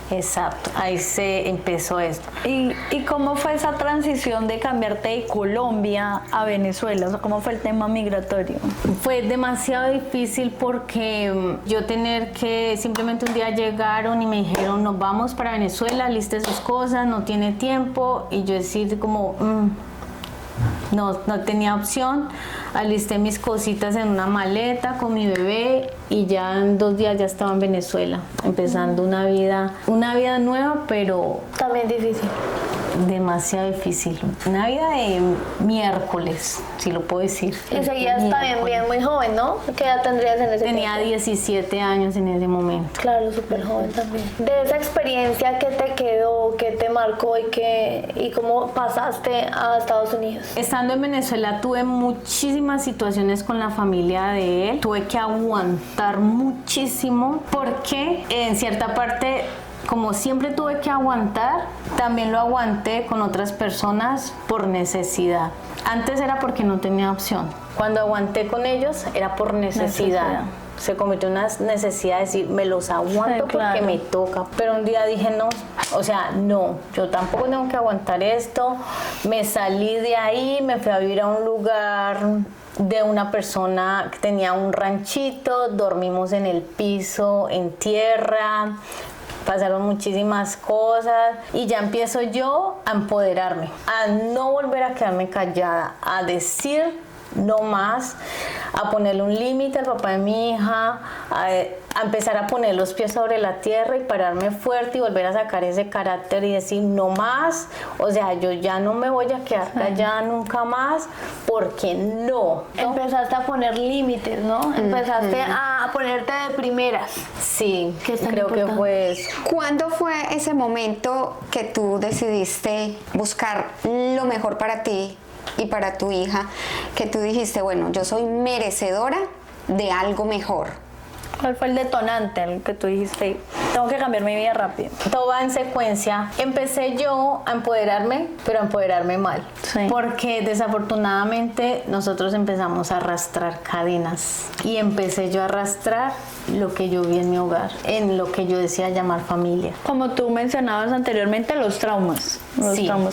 S1: Exacto, ahí se empezó esto.
S4: ¿Y cómo fue esa transición de cambiarte de Colombia a Venezuela? O sea, ¿cómo fue el tema migratorio?
S1: Fue demasiado difícil porque yo tener que simplemente un día llegaron y me dijeron, nos vamos para Venezuela, liste sus cosas, no tiene tiempo, y yo decir como, no tenía opción. Alisté mis cositas en una maleta con mi bebé y ya en 2 días ya estaba en Venezuela, empezando una vida nueva, pero
S2: También difícil.
S1: demasiado difícil. Una vida de miércoles, si lo puedo decir.
S2: Y seguías también bien muy joven, ¿no? ¿Qué edad tendrías en ese
S1: Tenía
S2: tiempo?
S1: 17 años en ese momento.
S2: Claro, súper joven también. De esa experiencia, ¿qué te quedó, qué te marcó y cómo pasaste a Estados Unidos?
S1: Estando en Venezuela tuve muchísimas situaciones con la familia de él. Tuve que aguantar muchísimo porque en cierta parte, como siempre tuve que aguantar, también lo aguanté con otras personas por necesidad. Antes era porque no tenía opción. Cuando aguanté con ellos era por necesidad. Se convirtió en una necesidad de decir, me los aguanto porque me toca. Pero un día dije, no, o sea, no, yo tampoco tengo que aguantar esto. Me salí de ahí, me fui a vivir a un lugar de una persona que tenía un ranchito, dormimos en el piso, en tierra. Pasaron muchísimas cosas y ya empiezo yo a empoderarme, a no volver a quedarme callada, a decir no más, a ponerle un límite al papá de mi hija, a empezar a poner los pies sobre la tierra y pararme fuerte y volver a sacar ese carácter y decir no más. O sea, yo ya no me voy a quedar callada nunca más porque no.
S2: Empezaste a poner límites, ¿no? Empezaste a ponerte de primeras.
S1: Sí,
S2: ¿Qué es tan
S1: creo que
S2: importante?
S1: fue eso.
S3: ¿Cuándo fue ese momento que tú decidiste buscar lo mejor para ti y para tu hija, que tú dijiste, bueno, yo soy merecedora de algo mejor?
S4: ¿Cuál fue el detonante el que tú dijiste, tengo que cambiar mi vida rápido?
S1: Todo va en secuencia. Empecé yo a empoderarme, pero a empoderarme mal.
S4: Sí.
S1: Porque desafortunadamente nosotros empezamos a arrastrar cadenas. Y empecé yo a arrastrar lo que yo vi en mi hogar, en lo que yo decía llamar familia.
S4: Como tú mencionabas anteriormente, los traumas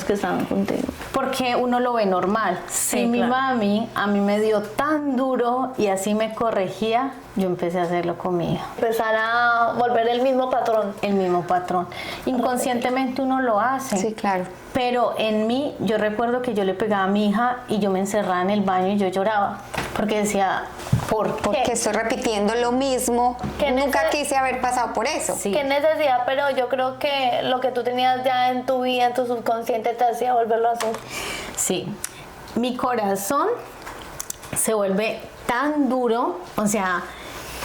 S4: que estaban contigo.
S1: Porque uno lo ve normal.
S4: Sí,
S1: Si mi
S4: claro.
S1: mami a mí me dio tan duro y así me corregía, yo empecé a hacerlo con mi hija.
S2: Empezar a volver el mismo patrón.
S1: El mismo patrón. Inconscientemente uno lo hace.
S3: Sí, claro.
S1: Pero en mí, yo recuerdo que yo le pegaba a mi hija y yo me encerraba en el baño y yo lloraba. Porque decía, ¿por qué?
S3: Porque estoy repitiendo lo mismo.
S2: Que
S3: Nunca quise haber pasado por eso.
S1: Sí.
S2: Qué necesidad, pero yo creo que lo que tú tenías ya en tu vida, en tu subconsciente, te hacía volverlo a hacer.
S1: Sí. Mi corazón se vuelve tan duro, o sea,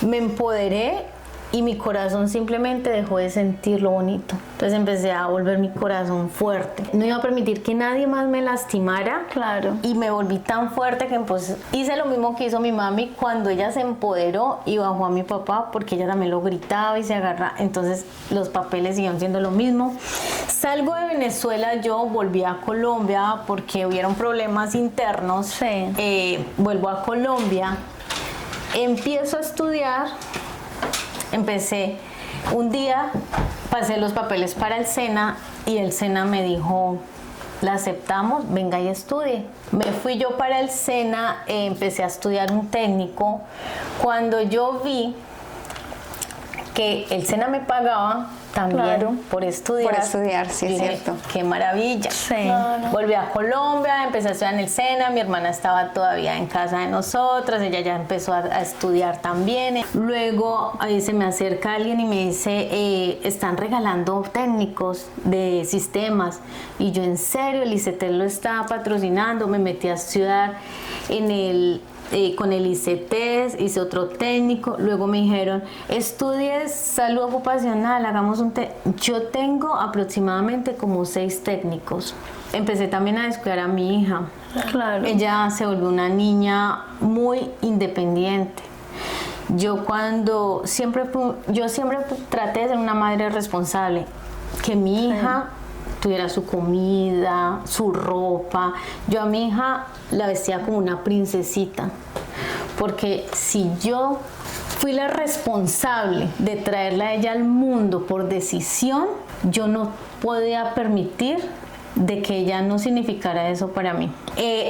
S1: me empoderé y mi corazón simplemente dejó de sentir lo bonito. Entonces empecé a volver mi corazón fuerte. No iba a permitir que nadie más me lastimara.
S4: Claro.
S1: Y me volví tan fuerte que pues, hice lo mismo que hizo mi mami cuando ella se empoderó y bajó a mi papá, porque ella también lo gritaba y se agarraba. Entonces los papeles siguieron siendo lo mismo. Salgo de Venezuela, yo volví a Colombia porque hubieron problemas internos.
S4: Sí.
S1: Vuelvo a Colombia, empiezo a estudiar. Empecé un día, pasé los papeles para el SENA y el SENA me dijo, la aceptamos, venga y estudie. Me fui yo para el SENA, empecé a estudiar un técnico. Cuando yo vi que el SENA me pagaba también
S4: Claro.
S1: por estudiar.
S3: Por estudiar, sí, es
S1: dije,
S3: cierto.
S1: qué maravilla.
S4: Sí.
S1: Volví a Colombia, empecé a estudiar en el SENA, mi hermana estaba todavía en casa de nosotras, ella ya empezó a estudiar también. Luego ahí se me acerca alguien y me dice, están regalando técnicos de sistemas. Y yo, en serio, el ICETEX lo estaba patrocinando, me metí a estudiar con el ICETEX, hice otro técnico, luego me dijeron, estudies salud ocupacional, hagamos yo tengo aproximadamente como 6 técnicos. Empecé también a descuidar a mi hija.
S4: Claro.
S1: Ella se volvió una niña muy independiente. Yo siempre traté de ser una madre responsable, que mi hija tuviera su comida, su ropa. Yo a mi hija la vestía como una princesita, porque si yo fui la responsable de traerla a ella al mundo por decisión, yo no podía permitir de que ella no significara eso para mí.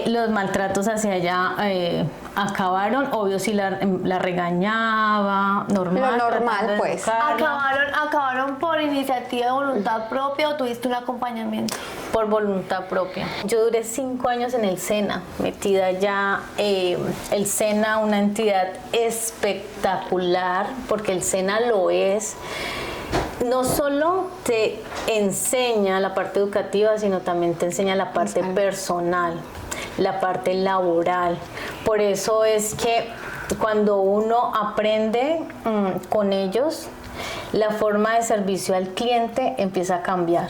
S1: Los maltratos hacia ella acabaron, obvio si la regañaba, normal.
S3: Lo normal,
S1: tratando de
S3: pues.
S1: educarla.
S2: ¿Acabaron por iniciativa de voluntad propia o tuviste un acompañamiento?
S1: Por voluntad propia. Yo duré 5 años en el SENA, metida ya. El SENA, una entidad espectacular, porque el SENA lo es. No solo te enseña la parte educativa, sino también te enseña la parte personal, la parte laboral. Por eso es que cuando uno aprende con ellos, la forma de servicio al cliente empieza a cambiar.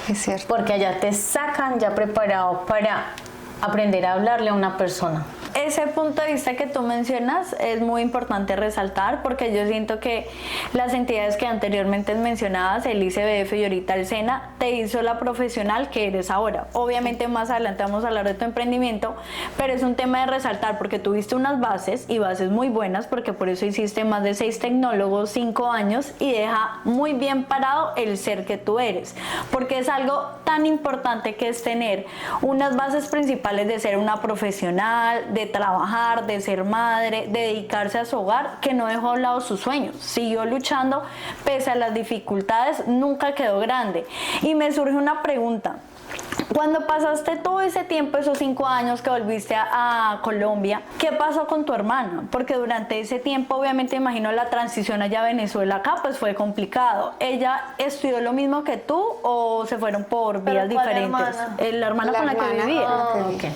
S3: Es cierto.
S1: Porque allá te sacan ya preparado para aprender a hablarle a una persona.
S4: Ese punto de vista que tú mencionas es muy importante resaltar, porque yo siento que las entidades que anteriormente mencionabas, el ICBF y ahorita el SENA, te hizo la profesional que eres ahora. Obviamente más adelante vamos a hablar de tu emprendimiento, pero es un tema de resaltar porque tuviste unas bases y bases muy buenas, porque por eso hiciste más de 6 tecnólogos, 5 años, y deja muy bien parado el ser que tú eres, porque es algo tan importante que es tener unas bases principales de ser una profesional, de trabajar, de ser madre, de dedicarse a su hogar, que no dejó a un lado sus sueños, siguió luchando pese a las dificultades, nunca quedó grande. Y me surge una pregunta. Cuando pasaste todo ese tiempo, esos 5 años que volviste a Colombia, ¿qué pasó con tu hermana? Porque durante ese tiempo, obviamente, imagino la transición allá a Venezuela acá, pues fue complicado. ¿Ella estudió lo mismo que tú o se fueron por vías diferentes? La hermana con la que vivía.
S1: Okay.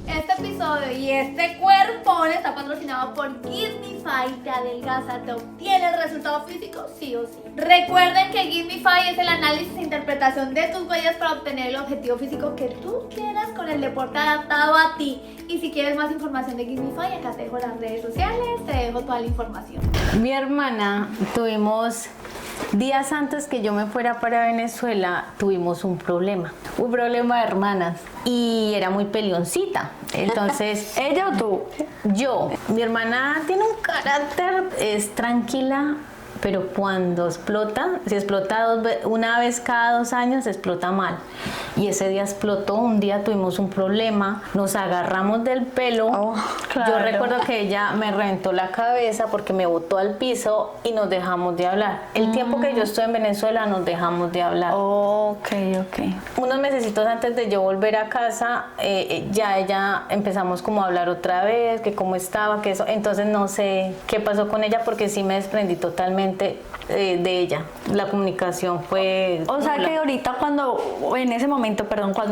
S2: Este episodio y este cuerpón está patrocinado por Gimmify. Te adelgaza, te obtiene el resultado físico sí o sí. Recuerden que Gimmify es el análisis e interpretación de tus huellas para obtener el objetivo físico que tú quieras con el deporte adaptado a ti. Y si quieres más información de Gimmify, acá te dejo las redes sociales, te dejo toda la información.
S1: Mi hermana, días antes que yo me fuera para Venezuela, tuvimos un problema de hermanas, y era muy peleoncita. Entonces,
S4: ¿Ella o tú?
S1: yo, mi hermana tiene un carácter, es tranquila, pero cuando explota, si explota una vez cada 2 años, explota mal. Y ese día explotó, un día tuvimos un problema, nos agarramos del pelo.
S4: Claro.
S1: Yo recuerdo que ella me reventó la cabeza porque me botó al piso y nos dejamos de hablar. El tiempo que yo estuve en Venezuela nos dejamos de hablar.
S4: Ok.
S1: Unos mesecitos antes de yo volver a casa, ya ella empezamos como a hablar otra vez, que cómo estaba, que eso. Entonces no sé qué pasó con ella porque sí me desprendí totalmente de ella. La comunicación fue
S4: O sea
S1: nula.
S4: que ahorita cuando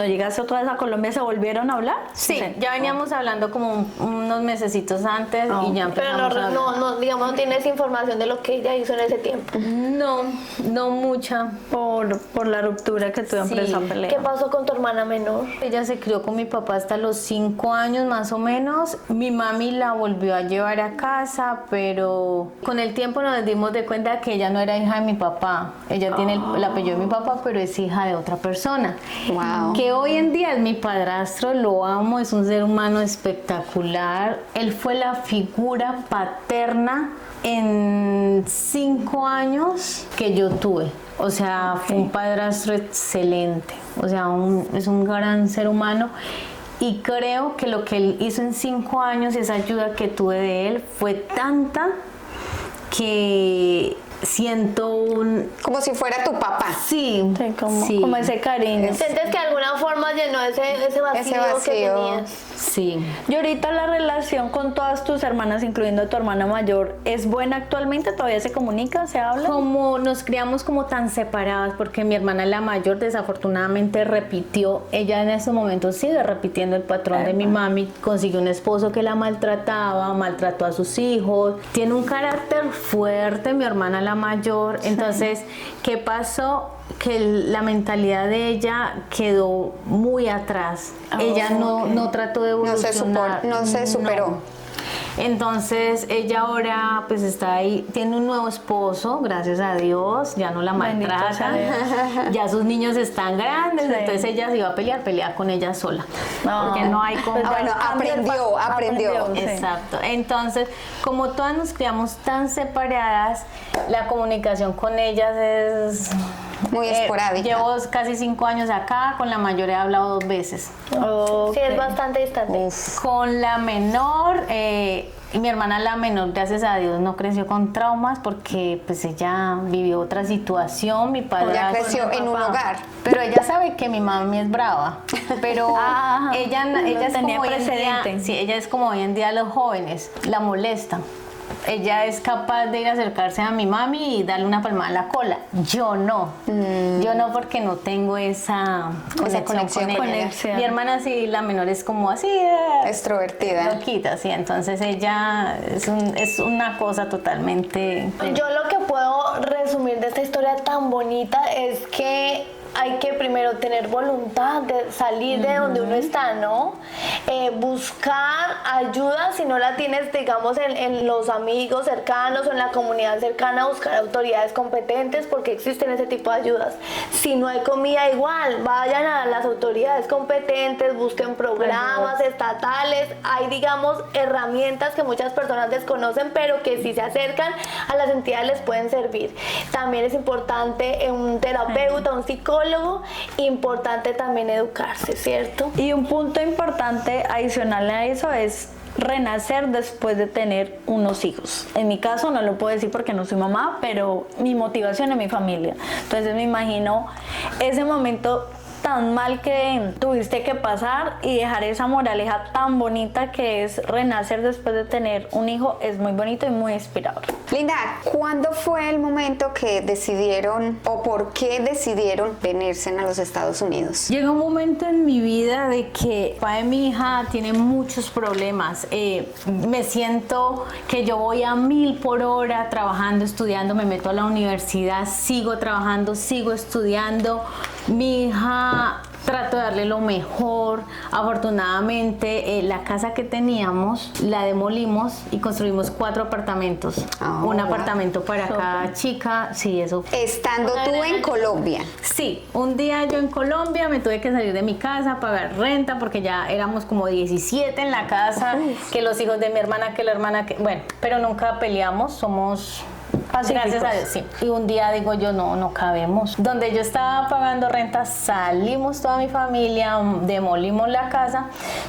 S4: llegaste otra vez a Colombia, ¿se volvieron a hablar?
S1: Sí, ya veníamos hablando como unos mesecitos antes y ya
S2: Pero
S1: empezamos a hablar.
S2: no tienes información de lo que ella hizo en ese tiempo.
S1: No mucha.
S4: Por la ruptura que tuvieron por
S1: Sí.
S4: esa pelea.
S2: ¿Qué pasó con tu hermana menor?
S1: Ella se crió con mi papá hasta los 5 años más o menos. Mi mami la volvió a llevar a casa, pero con el tiempo nos dimos de cuenta que ella ella no era hija de mi papá. Ella tiene el apellido de mi papá, pero es hija de otra persona.
S3: Wow.
S1: Que hoy en día es mi padrastro, lo amo, es un ser humano espectacular. Él fue la figura paterna en 5 años que yo tuve. O sea, fue un padrastro excelente. O sea, es un gran ser humano. Y creo que lo que él hizo en 5 años, esa ayuda que tuve de él, fue tanta que siento un...
S3: Como si fuera tu papá.
S1: Sí,
S4: Sí, como,
S1: sí.
S4: como ese cariño.
S2: ¿Sientes que de alguna forma llenó ese vacío que tenías?
S1: Sí.
S4: Y ahorita la relación con todas tus hermanas, incluyendo a tu hermana mayor, ¿es buena actualmente? ¿Todavía se comunica? ¿Se habla?
S1: Como nos criamos como tan separadas, porque mi hermana la mayor desafortunadamente repitió, ella en estos momentos sigue repitiendo el patrón de mi mami, consiguió un esposo que la maltrataba, maltrató a sus hijos, tiene un carácter fuerte mi hermana la mayor. Entonces, ¿qué pasó? Que la mentalidad de ella quedó muy atrás. Ella no trató de evolucionar.
S3: No se superó.
S1: No. Entonces ella ahora pues está ahí, tiene un nuevo esposo, gracias a Dios, ya no la
S4: Bendito
S1: maltrata,
S4: sea
S1: ya sus niños están grandes,
S4: Sí.
S1: entonces ella se iba a pelea con ella sola,
S4: No.
S1: porque no hay como...
S4: Pues
S3: bueno, aprendió.
S4: Sí.
S1: Exacto. Entonces, como todas nos criamos tan separadas, la comunicación con ellas es...
S3: Muy esporádica.
S1: Llevo casi 5 años acá, con la mayor he hablado 2 veces.
S2: Sí, es bastante distante.
S1: Con la menor, y mi hermana la menor, gracias a Dios, no creció con traumas porque pues ella vivió otra situación, mi padre...
S3: Ya creció en un hogar.
S1: Pero ella sabe que mi mami es brava, pero
S4: Ah,
S1: ella es
S4: tenía
S1: como hoy en día,
S4: precedente.
S1: sí, ella es como hoy en día los jóvenes, la molestan. Ella es capaz de ir a acercarse a mi mami y darle una palmada en la cola. Yo no. Yo no, porque no tengo esa conexión con ella. Mi hermana sí, la menor es como así.
S3: Extrovertida.
S1: Loquita, sí. Entonces ella es una cosa totalmente...
S2: Yo lo que puedo resumir de esta historia tan bonita es que hay que primero tener voluntad de salir de donde uno está, ¿no? Buscar ayuda, si no la tienes, digamos, en los amigos cercanos o en la comunidad cercana, buscar autoridades competentes, porque existen ese tipo de ayudas. Si no hay comida, igual, vayan a las autoridades competentes, busquen programas estatales, hay, digamos, herramientas que muchas personas desconocen, pero que si se acercan a las entidades les pueden servir. También es importante un terapeuta, un psicólogo, importante también educarse, ¿cierto?
S4: Y un punto importante adicional a eso es renacer después de tener unos hijos. En mi caso no lo puedo decir porque no soy mamá, pero mi motivación es mi familia. Entonces me imagino ese momento tan mal que tuviste que pasar y dejar esa moraleja tan bonita que es renacer después de tener un hijo. Es muy bonito y muy inspirador.
S3: Linda, ¿cuándo fue el momento que decidieron o por qué decidieron venirse a los Estados Unidos?
S1: Llega un momento en mi vida de que el papá de mi hija tiene muchos problemas. Me siento que yo voy a 1000 por hora trabajando, estudiando, me meto a la universidad, sigo trabajando, sigo estudiando. Mi hija trato de darle lo mejor. Afortunadamente, la casa que teníamos la demolimos y construimos 4 apartamentos. Un apartamento para cada chica. Sí, eso.
S3: Estando tú en Colombia.
S1: Sí, un día yo en Colombia me tuve que salir de mi casa, pagar renta, porque ya éramos como 17 en la casa, que los hijos de mi hermana, que la hermana, que bueno, pero nunca peleamos, somos... Gracias a Dios, sí. Y un día digo yo, no cabemos. Donde yo estaba pagando renta, salimos toda mi familia, demolimos la casa.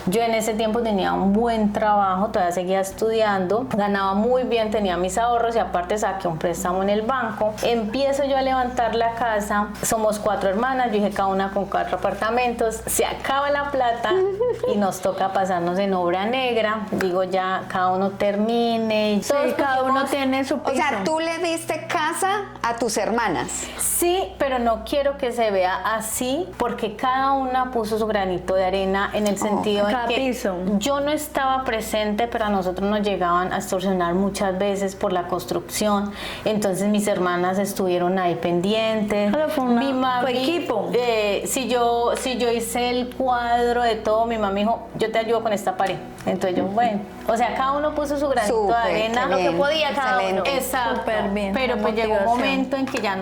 S1: Yo en ese tiempo tenía un buen trabajo, todavía seguía estudiando, ganaba muy bien, tenía mis ahorros y aparte saqué un préstamo en el banco. Empiezo yo a levantar la casa, somos 4 hermanas, yo dije cada una con 4 apartamentos, se acaba la plata y nos toca pasarnos en obra negra. Digo ya, cada uno termine.
S4: Sí, cada uno tiene su piso.
S3: O sea, tú le diste casa a tus hermanas.
S1: Sí, pero no quiero que se vea así porque cada una puso su granito de arena en el sentido de
S4: cada
S1: que
S4: piso.
S1: yo no estaba presente, pero a nosotros nos llegaban a extorsionar muchas veces por la construcción. Entonces mis hermanas estuvieron ahí pendientes.
S4: Pero fue
S1: Mi mami,
S4: fue equipo.
S1: si yo hice el cuadro de todo, mi mamá dijo, yo te ayudo con esta pared. Entonces yo, bueno, o sea, cada uno puso su granito de
S3: Súper,
S1: arena.
S3: qué
S2: Lo que
S3: bien,
S2: podía cada uno.
S3: excelente.
S1: Exacto.
S4: Súper bien,
S1: Pero
S4: muy
S1: pues llegó un
S4: motivación.
S1: momento en que ya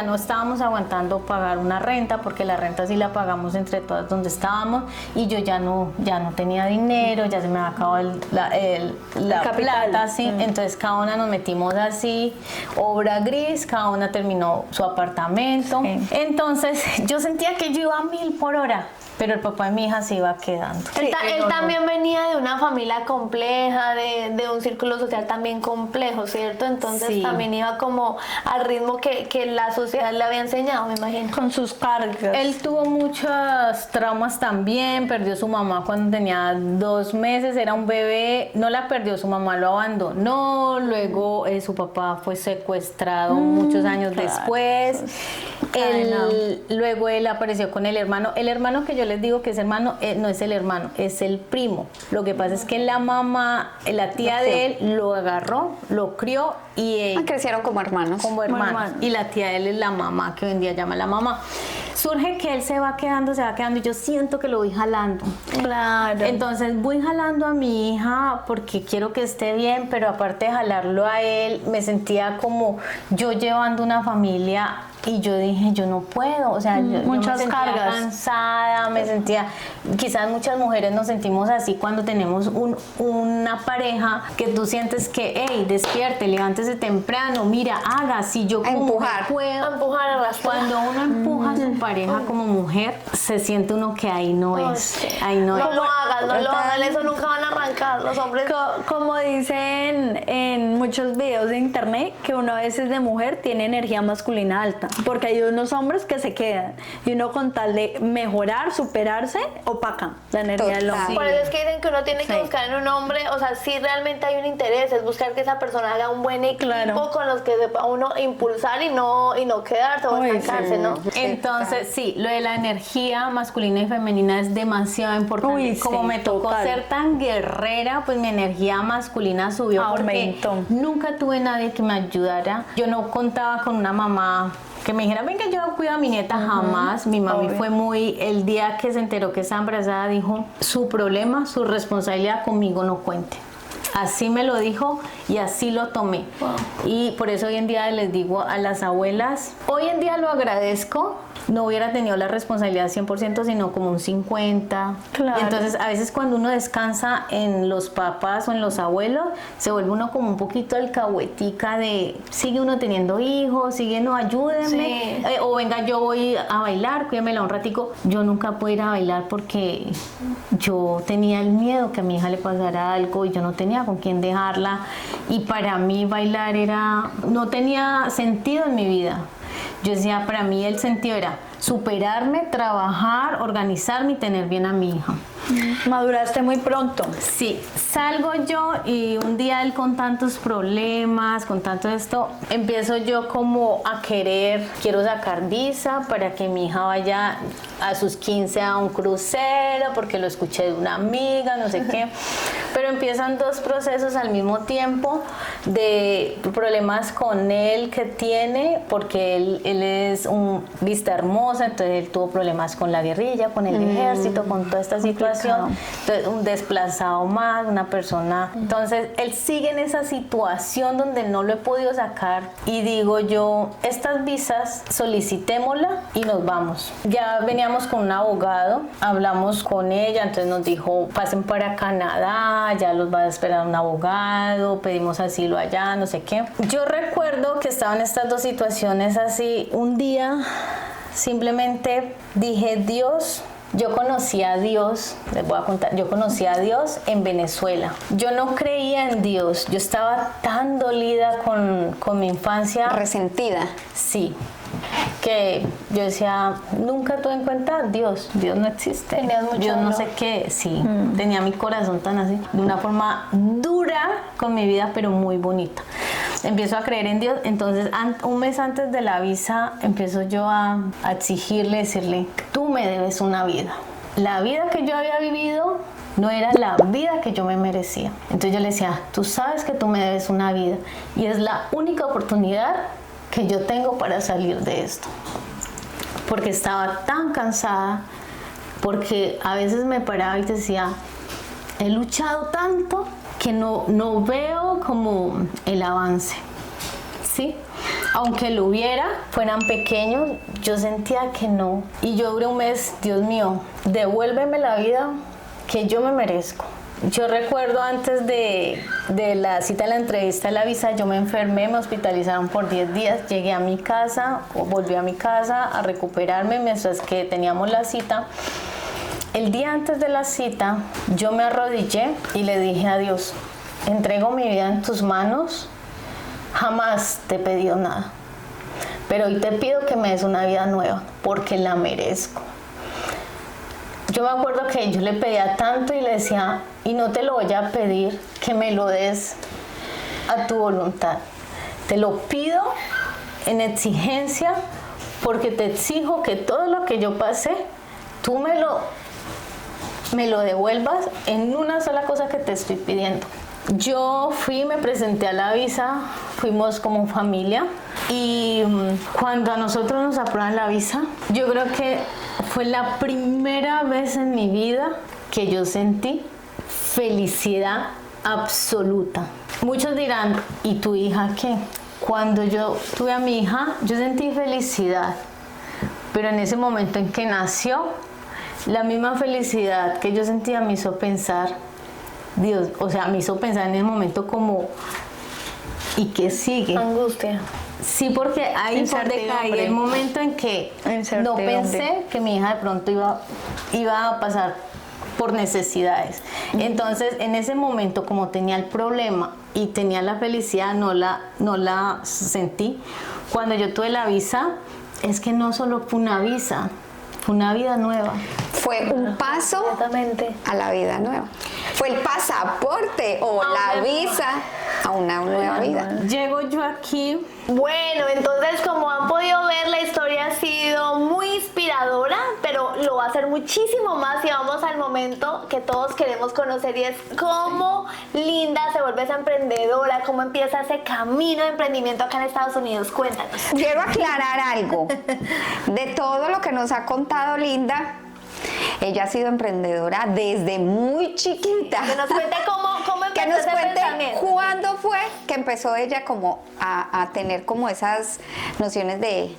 S1: no estábamos aguantando pagar una renta, porque la renta sí la pagamos entre todas donde estábamos, y yo ya no tenía dinero, ya se me había acabado la
S4: capital.
S1: plata, ¿sí? Entonces cada una nos metimos así, obra gris, cada una terminó su apartamento.
S4: Sí.
S1: Entonces yo sentía que yo iba a 1000 por hora, pero el papá de mi hija se iba quedando.
S2: Él también venía de una familia compleja, de un círculo social también complejo, ¿cierto? Entonces
S1: Sí.
S2: también iba como al ritmo que la sociedad le había enseñado, me imagino.
S4: Con sus cargas.
S1: Él tuvo muchos traumas también, perdió su mamá cuando tenía 2 meses, era un bebé, no la perdió, su mamá lo abandonó, luego su papá fue secuestrado muchos años
S4: claro.
S1: después.
S4: Ay,
S1: Luego él apareció con el hermano que yo les digo que es hermano, no es el hermano, es el primo. Lo que pasa es que la mamá, la tía de él lo agarró, lo crió y
S3: Crecieron como hermanos.
S1: como hermanos. Y la tía de él es la mamá, que hoy en día llama la mamá. Surge que él se va quedando y yo siento que lo voy jalando.
S4: Claro.
S1: Entonces voy jalando a mi hija porque quiero que esté bien, pero aparte de jalarlo a él, me sentía como yo llevando una familia y yo dije, yo no puedo, o sea, yo
S4: muchas
S1: me sentía
S4: cargas.
S1: cansada, me sentía, quizás muchas mujeres nos sentimos así cuando tenemos una pareja que tú sientes que, hey, despierte, levántese temprano, mira, haga, si yo como
S3: Empujar.
S1: mujer puedo.
S2: Empujar, arrastrar.
S1: Cuando uno empuja a su pareja como mujer, se siente uno que ahí no es,
S2: sí.
S1: ahí no es.
S2: No lo hagan, eso nunca van a arrancar los hombres.
S4: Como dicen en muchos videos de internet, que uno a veces de mujer tiene energía masculina alta, porque hay unos hombres que se quedan y uno con tal de mejorar, superarse, opaca la energía del hombre.
S2: Por eso es que dicen que uno tiene que
S4: Sí.
S2: buscar en un hombre, o sea, si realmente hay un interés, es buscar que esa persona haga un buen equipo
S4: Claro.
S2: con los que sepa uno impulsar y no quedarse o
S4: Uy,
S2: estancarse,
S4: sí.
S2: ¿no?
S1: Entonces, sí, lo de la energía masculina y femenina es demasiado importante.
S4: Uy,
S1: Como
S4: sí,
S1: me tocó
S4: total.
S1: ser tan guerrera, pues mi energía masculina subió
S4: Aumentó.
S1: porque nunca tuve nadie que me ayudara. Yo no contaba con una mamá que me dijera, venga, yo cuido a mi nieta, jamás. Mi mami
S4: Obvio.
S1: fue muy, el día que se enteró que estaba embarazada, dijo, su problema, su responsabilidad conmigo no cuente. Así me lo dijo y así lo tomé. Y por eso hoy en día les digo a las abuelas, hoy en día lo agradezco, no hubiera tenido la responsabilidad 100%, sino como un 50%.
S4: Claro.
S1: Y entonces a veces cuando uno descansa en los papás o en los abuelos, se vuelve uno como un poquito alcahuetica de, sigue uno teniendo hijos, sigue, no, ayúdenme.
S2: Sí.
S1: O venga, yo voy a bailar, cuídemela un ratico. Yo nunca pude ir a bailar porque yo tenía el miedo que a mi hija le pasara algo y yo no tenía con quién dejarla. Y para mí bailar no tenía sentido en mi vida. Yo decía, para mí el sentido era superarme, trabajar, organizarme y tener bien a mi hija.
S4: Maduraste muy pronto.
S1: Sí, salgo yo y un día él con tantos problemas, con tanto esto, empiezo yo como a quiero sacar visa para que mi hija vaya a sus 15 a un crucero, porque lo escuché de una amiga, no sé qué. Pero empiezan 2 procesos al mismo tiempo de problemas con él que tiene, porque él es un vista hermosa, entonces él tuvo problemas con la guerrilla, con el ejército, con toda esta situación. Entonces, un desplazado más, una persona. Entonces, él sigue en esa situación donde no lo he podido sacar y digo yo, estas visas solicitémosla y nos vamos. Ya veníamos con un abogado, hablamos con ella, entonces nos dijo, pasen para Canadá, ya los va a esperar un abogado, pedimos asilo allá, no sé qué. Yo recuerdo que estaban estas 2 situaciones así. Un día simplemente dije, Dios, yo conocí a Dios, les voy a contar, yo conocí a Dios en Venezuela. Yo no creía en Dios, yo estaba tan dolida con mi infancia.
S3: Resentida.
S1: Sí, que yo decía, nunca tuve en cuenta Dios no existe.
S2: Tenías mucho
S1: Yo no
S2: dolor.
S1: sé qué, sí, tenía mi corazón tan así, de una forma dura con mi vida, pero muy bonita. Empiezo a creer en Dios, entonces un mes antes de la visa empiezo yo a exigirle, decirle, tú me debes una vida. La vida que yo había vivido no era la vida que yo me merecía. Entonces yo le decía, tú sabes que tú me debes una vida y es la única oportunidad que yo tengo para salir de esto. Porque estaba tan cansada, porque a veces me paraba y decía, he luchado tanto que no veo como el avance. Sí, aunque lo hubiera, fueran pequeños, yo sentía que no. Y yo duré un mes, Dios mío, devuélveme la vida que yo me merezco. Yo recuerdo antes de la cita de la entrevista de la visa, yo me enfermé, me hospitalizaron por 10 días, llegué a mi casa, volví a mi casa a recuperarme mientras que teníamos la cita. El día antes de la cita, yo me arrodillé y le dije a Dios, entrego mi vida en tus manos, jamás te he pedido nada, pero hoy te pido que me des una vida nueva, porque la merezco. Yo me acuerdo que yo le pedía tanto y le decía, y no te lo voy a pedir que me lo des a tu voluntad. Te lo pido en exigencia porque te exijo que todo lo que yo pasé, tú me lo devuelvas en una sola cosa que te estoy pidiendo. Yo fui, me presenté a la visa, fuimos como familia y cuando a nosotros nos aprueban la visa, yo creo que fue la primera vez en mi vida que yo sentí felicidad absoluta. Muchos dirán, ¿y tu hija qué? Cuando yo tuve a mi hija, yo sentí felicidad, pero en ese momento en que nació, la misma felicidad que yo sentía me hizo pensar, Dios, o sea, me hizo pensar en el momento como, ¿y qué sigue?
S2: Angustia.
S1: Sí, porque ahí fue donde caí el momento en que no pensé que mi hija de pronto iba a pasar por necesidades. Entonces, en ese momento, como tenía el problema y tenía la felicidad, no la sentí. Cuando yo tuve la visa, es que no solo fue una visa, fue una vida nueva.
S3: Fue un paso
S2: Exactamente.
S3: a la vida nueva. Fue el pasaporte o la visa a una nueva vida.
S1: Llego yo aquí.
S2: Bueno, entonces como han podido ver, la historia ha sido muy inspiradora, pero lo va a ser muchísimo más y vamos al momento que todos queremos conocer, y es cómo Linda se vuelve esa emprendedora, cómo empieza ese camino de emprendimiento acá en Estados Unidos. Cuéntanos.
S3: Quiero aclarar algo. De todo lo que nos ha contado Linda, ella ha sido emprendedora desde muy chiquita.
S2: Que nos cuente cómo
S3: Que
S2: empezó
S3: nos
S2: ese
S3: cuente
S2: pensamiento.
S3: cuándo fue que empezó ella como a tener como esas nociones de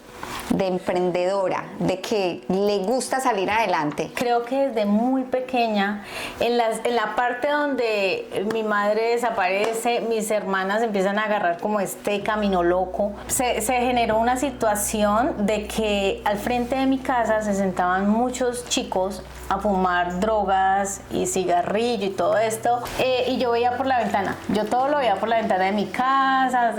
S3: emprendedora, de que le gusta salir adelante.
S1: Creo que desde muy pequeña, en la parte donde mi madre desaparece, mis hermanas empiezan a agarrar como este camino loco. Se generó una situación de que al frente de mi casa se sentaban muchos chicos a fumar drogas y cigarrillo y todo esto, y yo veía por la ventana, yo todo lo veía por la ventana de mi casa,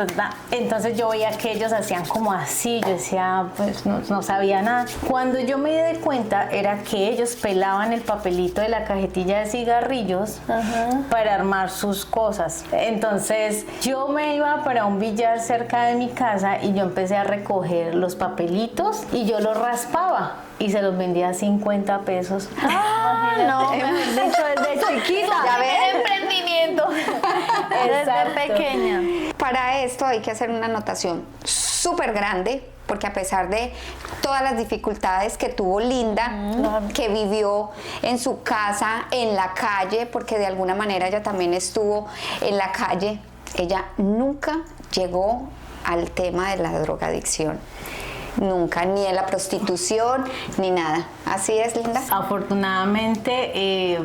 S1: entonces yo veía que ellos hacían como así, yo decía, pues no sabía nada. Cuando yo me di cuenta era que ellos pelaban el papelito de la cajetilla de cigarrillos para armar sus cosas. Entonces yo me iba para un billar cerca de mi casa y yo empecé a recoger los papelitos y yo los raspaba y se los vendía a 50 pesos.
S4: No, mejor dicho, desde chiquita.
S3: ¿Ya ven?
S2: Emprendimiento.
S4: Desde
S1: Exacto.
S4: pequeña.
S3: Para esto hay que hacer una anotación súper grande, porque a pesar de todas las dificultades que tuvo Linda, que vivió en su casa, en la calle, porque de alguna manera ella también estuvo en la calle, ella nunca llegó al tema de la drogadicción. Nunca, ni en la prostitución, ni nada. ¿Así es, Linda?
S1: Afortunadamente,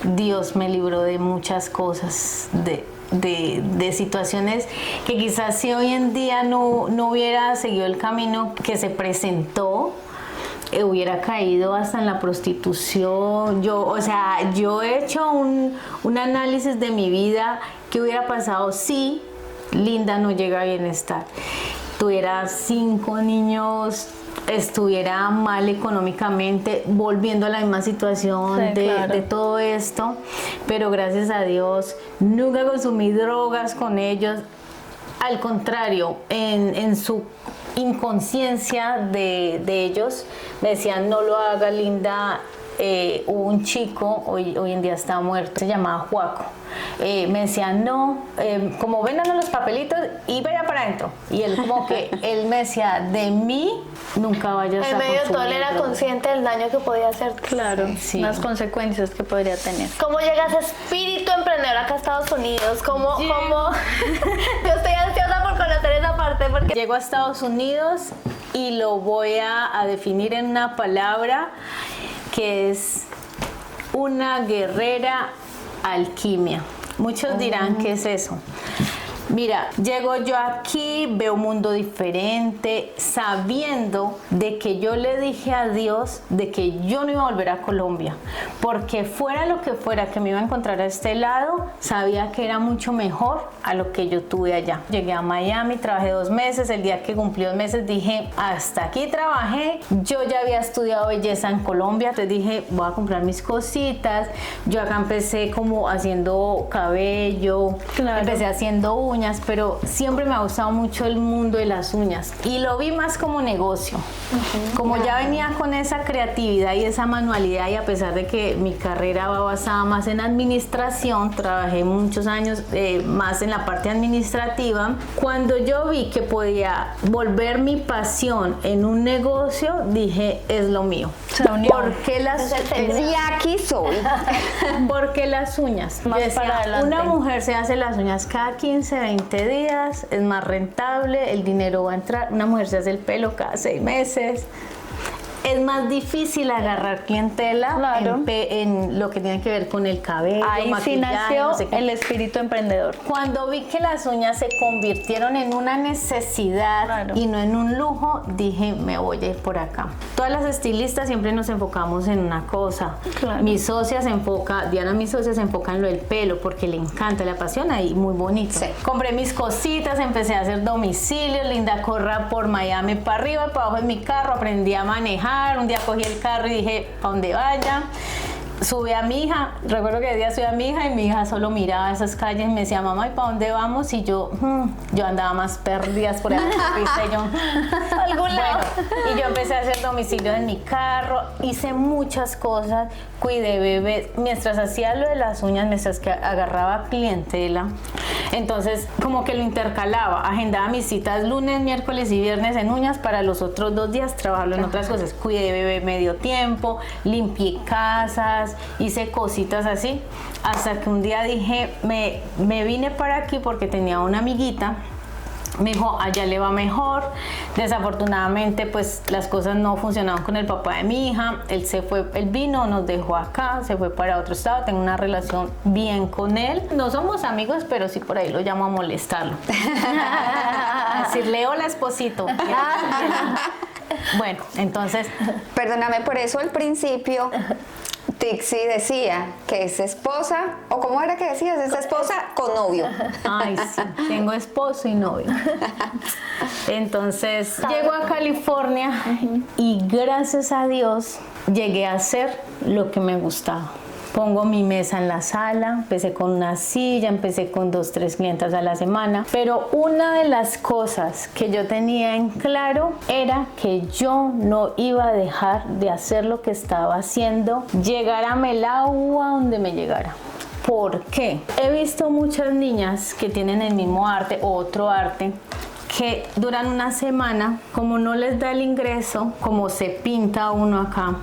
S1: Dios me libró de muchas cosas, de situaciones que quizás si hoy en día no hubiera seguido el camino que se presentó, hubiera caído hasta en la prostitución. Yo he hecho un análisis de mi vida, qué hubiera pasado si Linda no llega a bienestar. Tuviera 5 niños, estuviera mal económicamente, volviendo a la misma situación de todo esto, pero gracias a Dios nunca consumí drogas con ellos. Al contrario, en su inconsciencia de ellos me decían, no lo haga, Linda. Hubo un chico, hoy en día está muerto, se llamaba Juaco. Me decían, no, como vendan los papelitos y vaya para adentro. Y él como que, él me decía, de mí nunca vayas a
S2: En medio de todo, él
S1: consumir
S2: era
S1: drogas.
S2: consciente del daño que podía hacer.
S4: Claro,
S1: Sí.
S4: las consecuencias que podría tener.
S2: ¿Cómo llega ese espíritu emprendedor acá a Estados Unidos? ¿Cómo? Yo estoy ansiosa por conocer esa parte porque
S1: Llego a Estados Unidos y lo voy a definir en una palabra que es una guerrera alquimia. Muchos dirán, ¿qué es eso? Mira, llego yo aquí, veo un mundo diferente, sabiendo de que yo le dije a Dios de que yo no iba a volver a Colombia, porque fuera lo que fuera que me iba a encontrar a este lado, sabía que era mucho mejor a lo que yo tuve allá. Llegué a Miami, trabajé 2 meses, el día que cumplí 2 meses dije, hasta aquí trabajé. Yo ya había estudiado belleza en Colombia, entonces dije, voy a comprar mis cositas. Yo acá empecé como haciendo cabello, empecé haciendo uñas, pero siempre me ha gustado mucho el mundo de las uñas y lo vi más como negocio. Como ya venía con esa creatividad y esa manualidad, y a pesar de que mi carrera va basada más en administración, trabajé muchos años más en la parte administrativa. Cuando yo vi que podía volver mi pasión en un negocio, dije, es lo mío. ¿Por qué las
S3: Y aquí soy.
S1: ¿Por qué las uñas? Yo
S4: Más
S1: decía,
S4: para adelante.
S1: una mujer se hace las uñas cada 15, 20 días, es más rentable, el dinero va a entrar. Una mujer se hace el pelo cada 6 meses. Es más difícil agarrar clientela
S4: Claro.
S1: en lo que tiene que ver con el cabello,
S4: Ahí sí
S1: maquillaje,
S4: nació
S1: no sé qué.
S4: el espíritu emprendedor.
S1: Cuando vi que las uñas se convirtieron en una necesidad
S4: Claro.
S1: y no en un lujo, dije, me voy a ir por acá. Todas las estilistas siempre nos enfocamos en una cosa.
S4: Claro.
S1: Mi socia se enfoca, Diana, mi socia, se enfoca en lo del pelo porque le encanta, le apasiona y muy bonito.
S3: Sí.
S1: Compré mis cositas, empecé a hacer domicilios, Linda corra por Miami para arriba, para abajo en mi carro, aprendí a manejar. Un día cogí el carro y dije, ¿para dónde vaya? Subí a mi hija, recuerdo que el día subí a mi hija y mi hija solo miraba esas calles y me decía, mamá, ¿y para dónde vamos? Y yo andaba más perdida por ahí, y yo,
S2: algún lado.
S1: y yo empecé a hacer domicilios en mi carro, hice muchas cosas, cuidé bebés, mientras hacía lo de las uñas, mientras que agarraba clientela, entonces como que lo intercalaba, agendaba mis citas lunes, miércoles y viernes en uñas, para los otros 2 días trabajarlo en otras cosas, cuidé bebé medio tiempo, limpié casas, hice cositas así, hasta que un día dije, me vine para aquí porque tenía una amiguita. Me dijo, allá le va mejor. Desafortunadamente, pues las cosas no funcionaban con el papá de mi hija. Él se fue, él vino, nos dejó acá, se fue para otro estado. Tengo una relación bien con él. No somos amigos, pero sí por ahí lo llamo a molestarlo. A decirle, hola, esposito. Bueno, entonces,
S3: Perdóname, por eso al principio Tixi decía que es esposa, o ¿cómo era que decías? Es esposa con novio.
S1: ay, sí, tengo esposo y novio. Entonces, llego a California y gracias a Dios llegué a hacer lo que me gustaba. Pongo mi mesa en la sala, empecé con una silla, empecé con 2, 3 clientas a la semana, pero una de las cosas que yo tenía en claro era que yo no iba a dejar de hacer lo que estaba haciendo, llegárame el agua donde me llegara. ¿Por qué? He visto muchas niñas que tienen el mismo arte o otro arte, que duran una semana, como no les da el ingreso, como se pinta uno acá,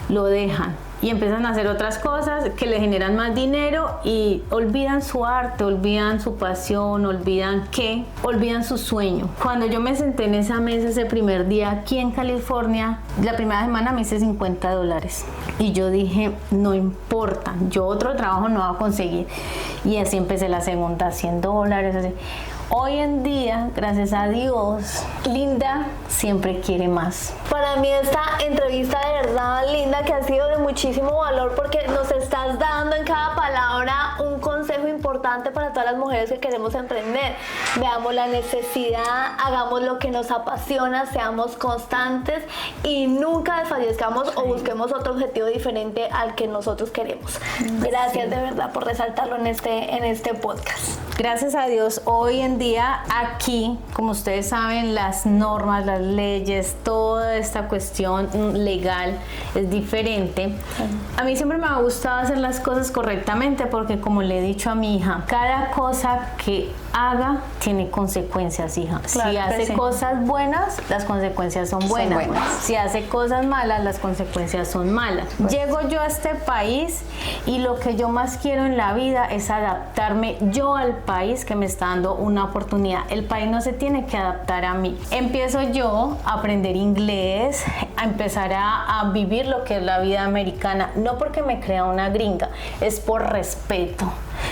S1: lo dejan y empiezan a hacer otras cosas que le generan más dinero y olvidan su arte, olvidan su pasión, olvidan su sueño. Cuando yo me senté en esa mesa ese primer día aquí en California, la primera semana me hice $50 y yo dije, no importa, yo otro trabajo no voy a conseguir, y así empecé la segunda, $100, así. Hoy en día, gracias a Dios, Linda siempre quiere más.
S2: Para mí esta entrevista de verdad, Linda, que ha sido de muchísimo valor porque nos estás dando en cada palabra un consejo importante para todas las mujeres que queremos emprender. Veamos la necesidad, hagamos lo que nos apasiona, seamos constantes y nunca desfallezcamos o busquemos otro objetivo diferente al que nosotros queremos. Gracias de verdad por resaltarlo en este podcast.
S1: Gracias a Dios, hoy en día aquí, como ustedes saben, las normas, las leyes, toda esta cuestión legal es diferente. A mí siempre me ha gustado hacer las cosas correctamente porque, como le he dicho a mi hija, cada cosa que haga tiene consecuencias, hija.
S4: Claro,
S1: si hace
S4: sí.
S1: cosas buenas, las consecuencias son buenas. Si hace cosas malas, las consecuencias son malas. Llego yo a este país y lo que yo más quiero en la vida es adaptarme yo al país país que me está dando una oportunidad. El país no se tiene que adaptar a mí. Empiezo yo a aprender inglés, a empezar a vivir lo que es la vida americana, no porque me crea una gringa, es por respeto.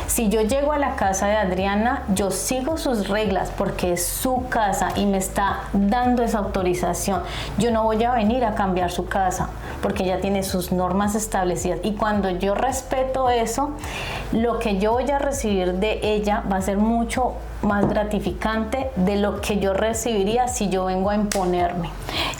S1: Si yo llego a la casa de Adriana, yo sigo sus reglas porque es su casa y me está dando esa autorización. Yo no voy a venir a cambiar su casa porque ella tiene sus normas establecidas. Y cuando yo respeto eso, lo que yo voy a recibir de ella va a ser mucho más gratificante de lo que yo recibiría si yo vengo a imponerme.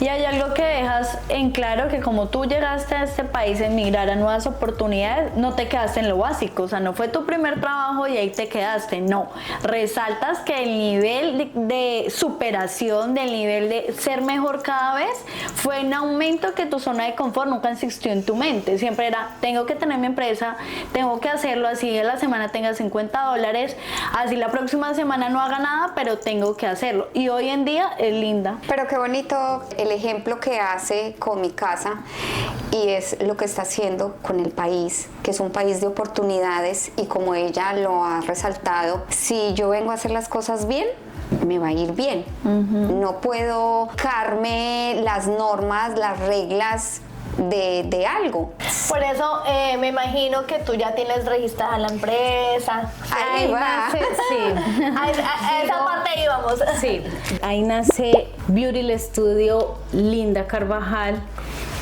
S4: Y hay algo que dejas en claro, que como tú llegaste a este país a emigrar a nuevas oportunidades, no te quedaste en lo básico, o sea, no fue tu primer trabajo y ahí te quedaste, no. Resaltas que el nivel de superación, del nivel de ser mejor cada vez, fue un aumento que tu zona de confort nunca existió en tu mente. Siempre era, tengo que tener mi empresa, tengo que hacerlo, así en la semana tenga $50, así la próxima semana no haga nada, pero tengo que hacerlo. Y hoy en día es Linda.
S3: Pero qué bonito el ejemplo que hace con mi casa y es lo que está haciendo con el país, que es un país de oportunidades y como ella lo ha resaltado, si yo vengo a hacer las cosas bien, me va a ir bien. No puedo carme las normas, las reglas de algo.
S2: Por eso me imagino que tú ya tienes registrada la empresa.
S3: Ahí va.
S1: Sí.
S2: A esa parte íbamos.
S1: Sí, ahí nace Beauty Studio Linda Carvajal.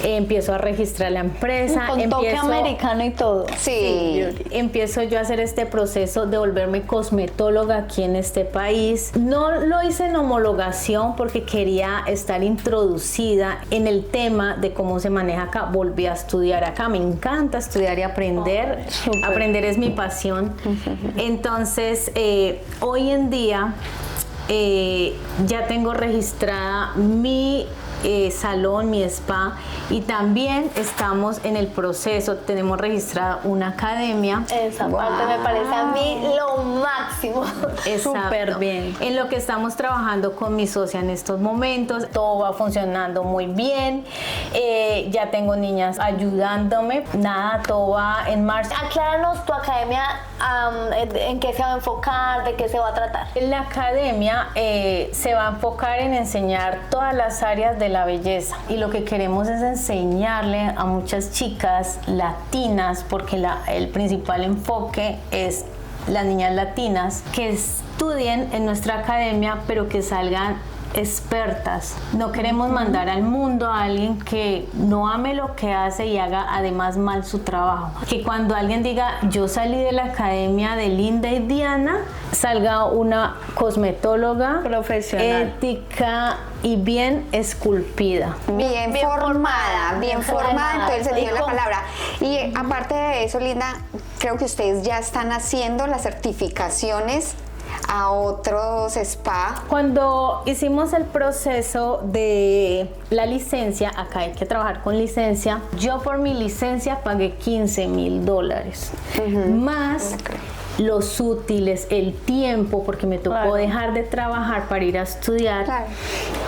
S1: Empiezo a registrar la empresa.
S4: Con toque americano y todo.
S3: Sí.
S1: Empiezo yo a hacer este proceso de volverme cosmetóloga aquí en este país. No lo hice en homologación porque quería estar introducida en el tema de cómo se maneja acá. Volví a estudiar acá. Me encanta estudiar y aprender. Aprender es mi pasión. Entonces, hoy en día ya tengo registrada mi salón, mi spa, y también estamos en el proceso, tenemos registrada una academia.
S2: Esa parte me parece a mí lo máximo.
S1: Súper bien. En lo que estamos trabajando con mi socia en estos momentos, todo va funcionando muy bien. Ya tengo niñas ayudándome, nada, todo va en marcha.
S2: Acláranos tu academia, en qué se va a enfocar, de qué se va a tratar.
S1: La academia se va a enfocar en enseñar todas las áreas de la belleza, y lo que queremos es enseñarle a muchas chicas latinas, porque el principal enfoque es las niñas latinas, que estudien en nuestra academia pero que salgan expertas. No queremos mandar al mundo a alguien que no ame lo que hace y haga además mal su trabajo. Que cuando alguien diga, yo salí de la academia de Linda y Diana, salga una cosmetóloga
S4: profesional,
S1: ética y bien esculpida.
S3: Bien formada, en todo el sentido de la palabra. Y aparte de eso, Linda, creo que ustedes ya están haciendo las certificaciones a otros spa.
S1: Cuando hicimos el proceso de la licencia, acá hay que trabajar con licencia, yo por mi licencia pagué $15,000 más los útiles, el tiempo, porque me tocó dejar de trabajar para ir a estudiar.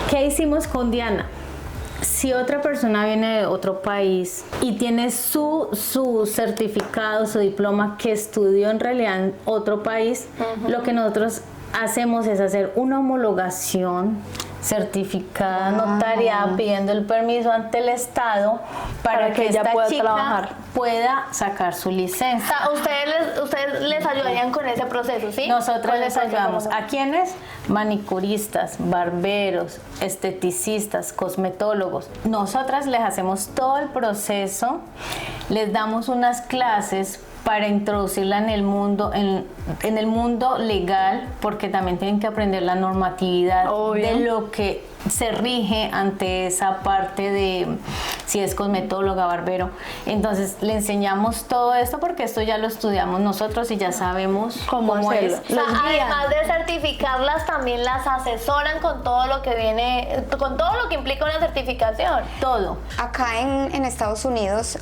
S1: ¿Qué hicimos con Diana? Si otra persona viene de otro país y tiene su certificado, su diploma que estudió en realidad en otro país, lo que nosotros hacemos es hacer una homologación certificada, notariada, pidiendo el permiso ante el Estado para que ella pueda trabajar, pueda sacar su licencia.
S2: O sea, ustedes les ayudarían con ese proceso, ¿sí?
S1: Nosotros les ayudamos. ¿A quiénes? Manicuristas, barberos, esteticistas, cosmetólogos. Nosotras les hacemos todo el proceso, les damos unas clases para introducirla en el mundo, en el mundo legal, porque también tienen que aprender la normatividad de lo que se rige ante esa parte de si es cosmetóloga, barbero. Entonces le enseñamos todo esto porque esto ya lo estudiamos nosotros y ya sabemos cómo es.
S2: O sea, además de certificarlas, también las asesoran con todo lo que viene, con todo lo que implica una certificación.
S1: Todo.
S3: Acá en Estados Unidos,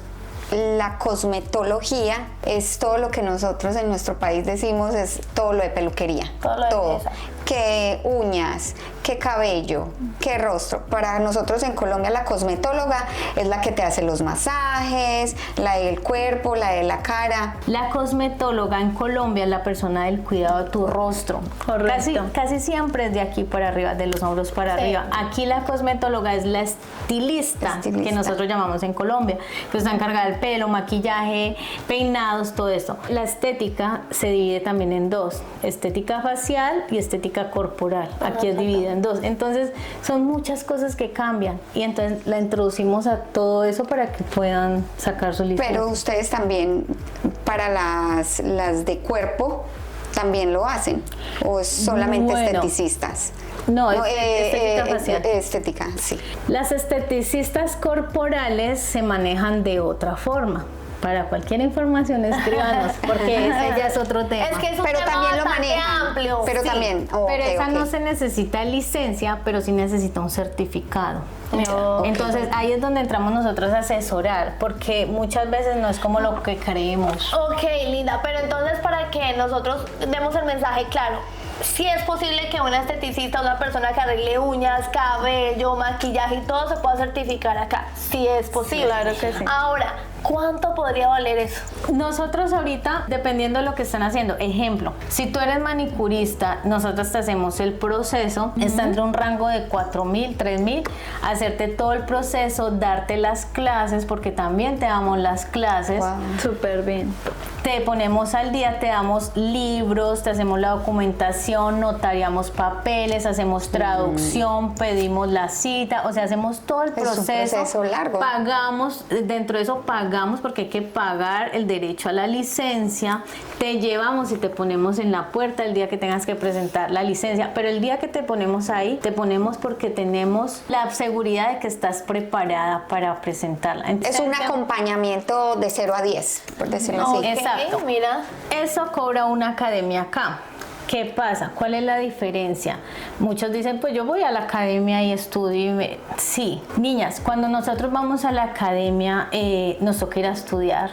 S3: la cosmetología es todo lo que nosotros en nuestro país decimos es todo lo de peluquería.
S2: Todo lo de belleza.
S3: Que uñas, qué cabello, qué rostro. Para nosotros en Colombia la cosmetóloga es la que te hace los masajes, la del cuerpo, la de la cara.
S1: La cosmetóloga en Colombia es la persona del cuidado de tu rostro.
S4: Correcto.
S1: Casi siempre es de aquí para arriba, de los hombros para
S2: Sí.
S1: arriba. Aquí la cosmetóloga es la estilista, que nosotros llamamos en Colombia, que está encargada del pelo, maquillaje, peinados, todo esto. La estética se divide también en dos, estética facial y estética corporal. Aquí es dividida en dos. Entonces, son muchas cosas que cambian y entonces la introducimos a todo eso para que puedan sacar su licencia.
S3: Pero ustedes también, para las de cuerpo, también lo hacen. ¿O es solamente
S1: Bueno.
S3: esteticistas?
S1: No, estética facial.
S3: Estética, sí.
S1: Las esteticistas corporales se manejan de otra forma. Para cualquier información escríbanos, porque ese ya es otro tema.
S2: Es que es un
S3: Pero
S2: tema
S3: también lo
S2: bastante
S3: manejan.
S2: amplio.
S3: Pero
S1: Sí,
S3: también,
S1: pero esa
S3: ok.
S1: no se necesita licencia, pero sí necesita un certificado. Entonces ahí es donde entramos nosotros a asesorar, porque muchas veces no es como lo que creemos.
S2: Ok, Linda, pero entonces para que nosotros demos el mensaje claro, sí es posible que una esteticista, una persona que arregle uñas, cabello, maquillaje y todo se pueda certificar acá. Sí es posible.
S4: Claro que sí.
S2: Ahora, ¿cuánto podría valer eso?
S1: Nosotros ahorita, dependiendo de lo que están haciendo, ejemplo, si tú eres manicurista, nosotros te hacemos el proceso, está entre un rango de 4.000, 3.000, hacerte todo el proceso, darte las clases, porque también te damos las clases.
S4: Súper bien.
S1: Te ponemos al día, te damos libros, te hacemos la documentación, notariamos papeles, hacemos traducción, pedimos la cita, o sea, hacemos todo el
S3: Es un
S1: proceso.
S3: proceso largo.
S1: Pagamos, dentro de eso pagamos porque hay que pagar el derecho a la licencia, te llevamos y te ponemos en la puerta el día que tengas que presentar la licencia, pero el día que te ponemos ahí, te ponemos porque tenemos la seguridad de que estás preparada para presentarla.
S3: Es
S1: Entonces,
S3: un acompañamiento de 0 a 10, por decirlo
S1: No,
S3: así.
S1: Exacto.
S2: Ok, mira.
S1: Eso cobra una academia acá. ¿Qué pasa? ¿Cuál es la diferencia? Muchos dicen, pues yo voy a la academia y estudio. Sí, niñas, cuando nosotros vamos a la academia, nos toca ir a estudiar.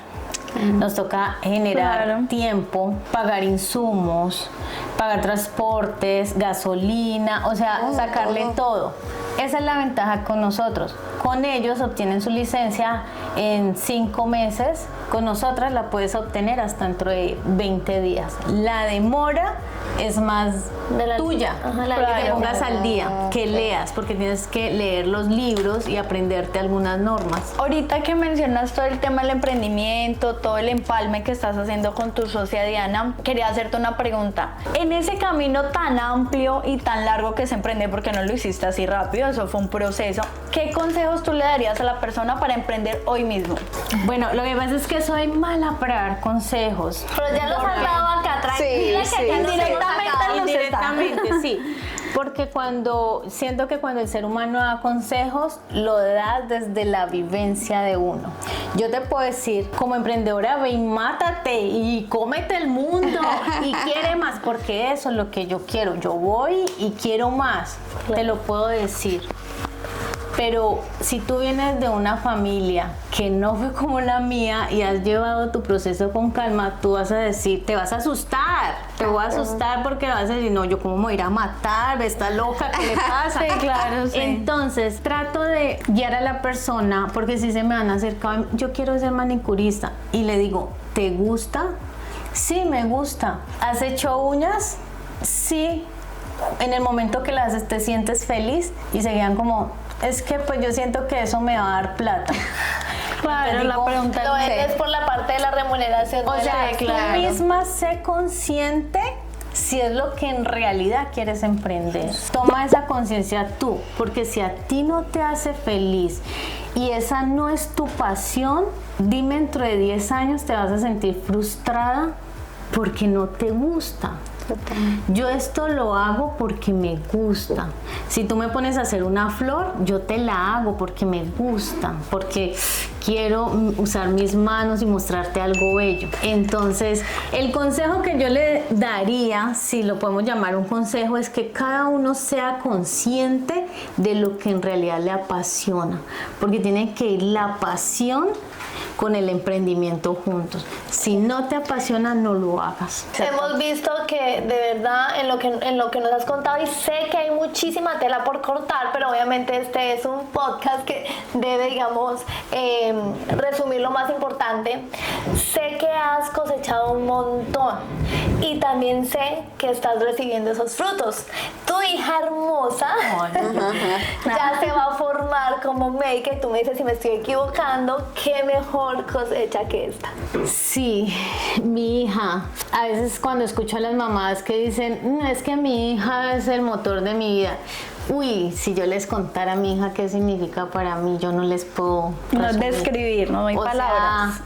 S1: Nos toca generar
S4: Claro.
S1: tiempo, pagar insumos, pagar transportes, gasolina, o sea, sacarle todo. Esa es la ventaja con nosotros. Con ellos obtienen su licencia en 5 meses. Con nosotras la puedes obtener hasta dentro de 20 días. La demora es más
S2: De la-
S1: tuya,
S2: Ajá, la
S1: que te
S2: licencia.
S1: pongas al día, que leas, porque tienes que leer los libros y aprenderte algunas normas.
S4: Ahorita que mencionas todo el tema del emprendimiento, todo el empalme que estás haciendo con tu socia Diana, quería hacerte una pregunta. En ese camino tan amplio y tan largo que se emprende, porque no lo hiciste así rápido, eso fue un proceso, ¿qué consejos tú le darías a la persona para emprender hoy mismo?
S1: Bueno, lo que pasa es que soy mala para dar consejos.
S2: Pero ya los has dado acá, tranquila,
S3: Sí,
S2: que ya
S3: sí,
S2: nos
S3: sí.
S2: hemos sacado.
S1: Indirectamente, sí. Porque siento que cuando el ser humano da consejos, lo da desde la vivencia de uno. Yo te puedo decir, como emprendedora, ve y mátate y cómete el mundo y quiere más, porque eso es lo que yo quiero. Yo voy y quiero más, te lo puedo decir. Pero si tú vienes de una familia que no fue como la mía y has llevado tu proceso con calma, tú vas a decir, te vas a asustar, te voy a asustar porque vas a decir, no, yo cómo me voy a ir a matar, está loca, ¿qué le pasa?
S4: Sí, claro, sí.
S1: Entonces trato de guiar a la persona, porque si se me han acercado, yo quiero ser manicurista, y le digo, ¿te gusta? Sí, me gusta. ¿Has hecho uñas? Sí. En el momento que las haces, te sientes feliz, y se quedan como, es que pues yo siento que eso me va a dar plata.
S4: Claro,
S1: Te
S4: la
S1: digo,
S4: pregunta
S2: Lo
S4: es,
S2: es por la parte de la remuneración.
S1: o
S2: de
S1: sea,
S2: la-
S1: tú
S4: claro.
S1: misma sé consciente si es lo que en realidad quieres emprender. Toma esa conciencia tú, porque si a ti no te hace feliz y esa no es tu pasión, dime, dentro de 10 años te vas a sentir frustrada porque no te gusta. Yo esto lo hago porque me gusta. Si tú me pones a hacer una flor, yo te la hago porque me gusta, porque quiero usar mis manos y mostrarte algo bello. Entonces, el consejo que yo le daría, si lo podemos llamar un consejo, es que cada uno sea consciente de lo que en realidad le apasiona, porque tiene que ir la pasión con el emprendimiento juntos. Si no te apasiona, no lo hagas.
S2: Hemos visto que de verdad en lo que nos has contado, y sé que hay muchísima tela por cortar, pero obviamente este es un podcast que debe, digamos, resumir lo más importante. Sé que has cosechado un montón y también sé que estás recibiendo esos frutos. Tu hija hermosa ya se va a formar como médica y tú me dices si me estoy equivocando, qué mejor cosecha que esta.
S1: Sí, mi hija. A veces cuando escucho a las mamás que dicen, es que mi hija es el motor de mi vida. Uy, si yo les contara a mi hija qué significa para mí, yo no les puedo resumir.
S4: Describir, no hay palabras.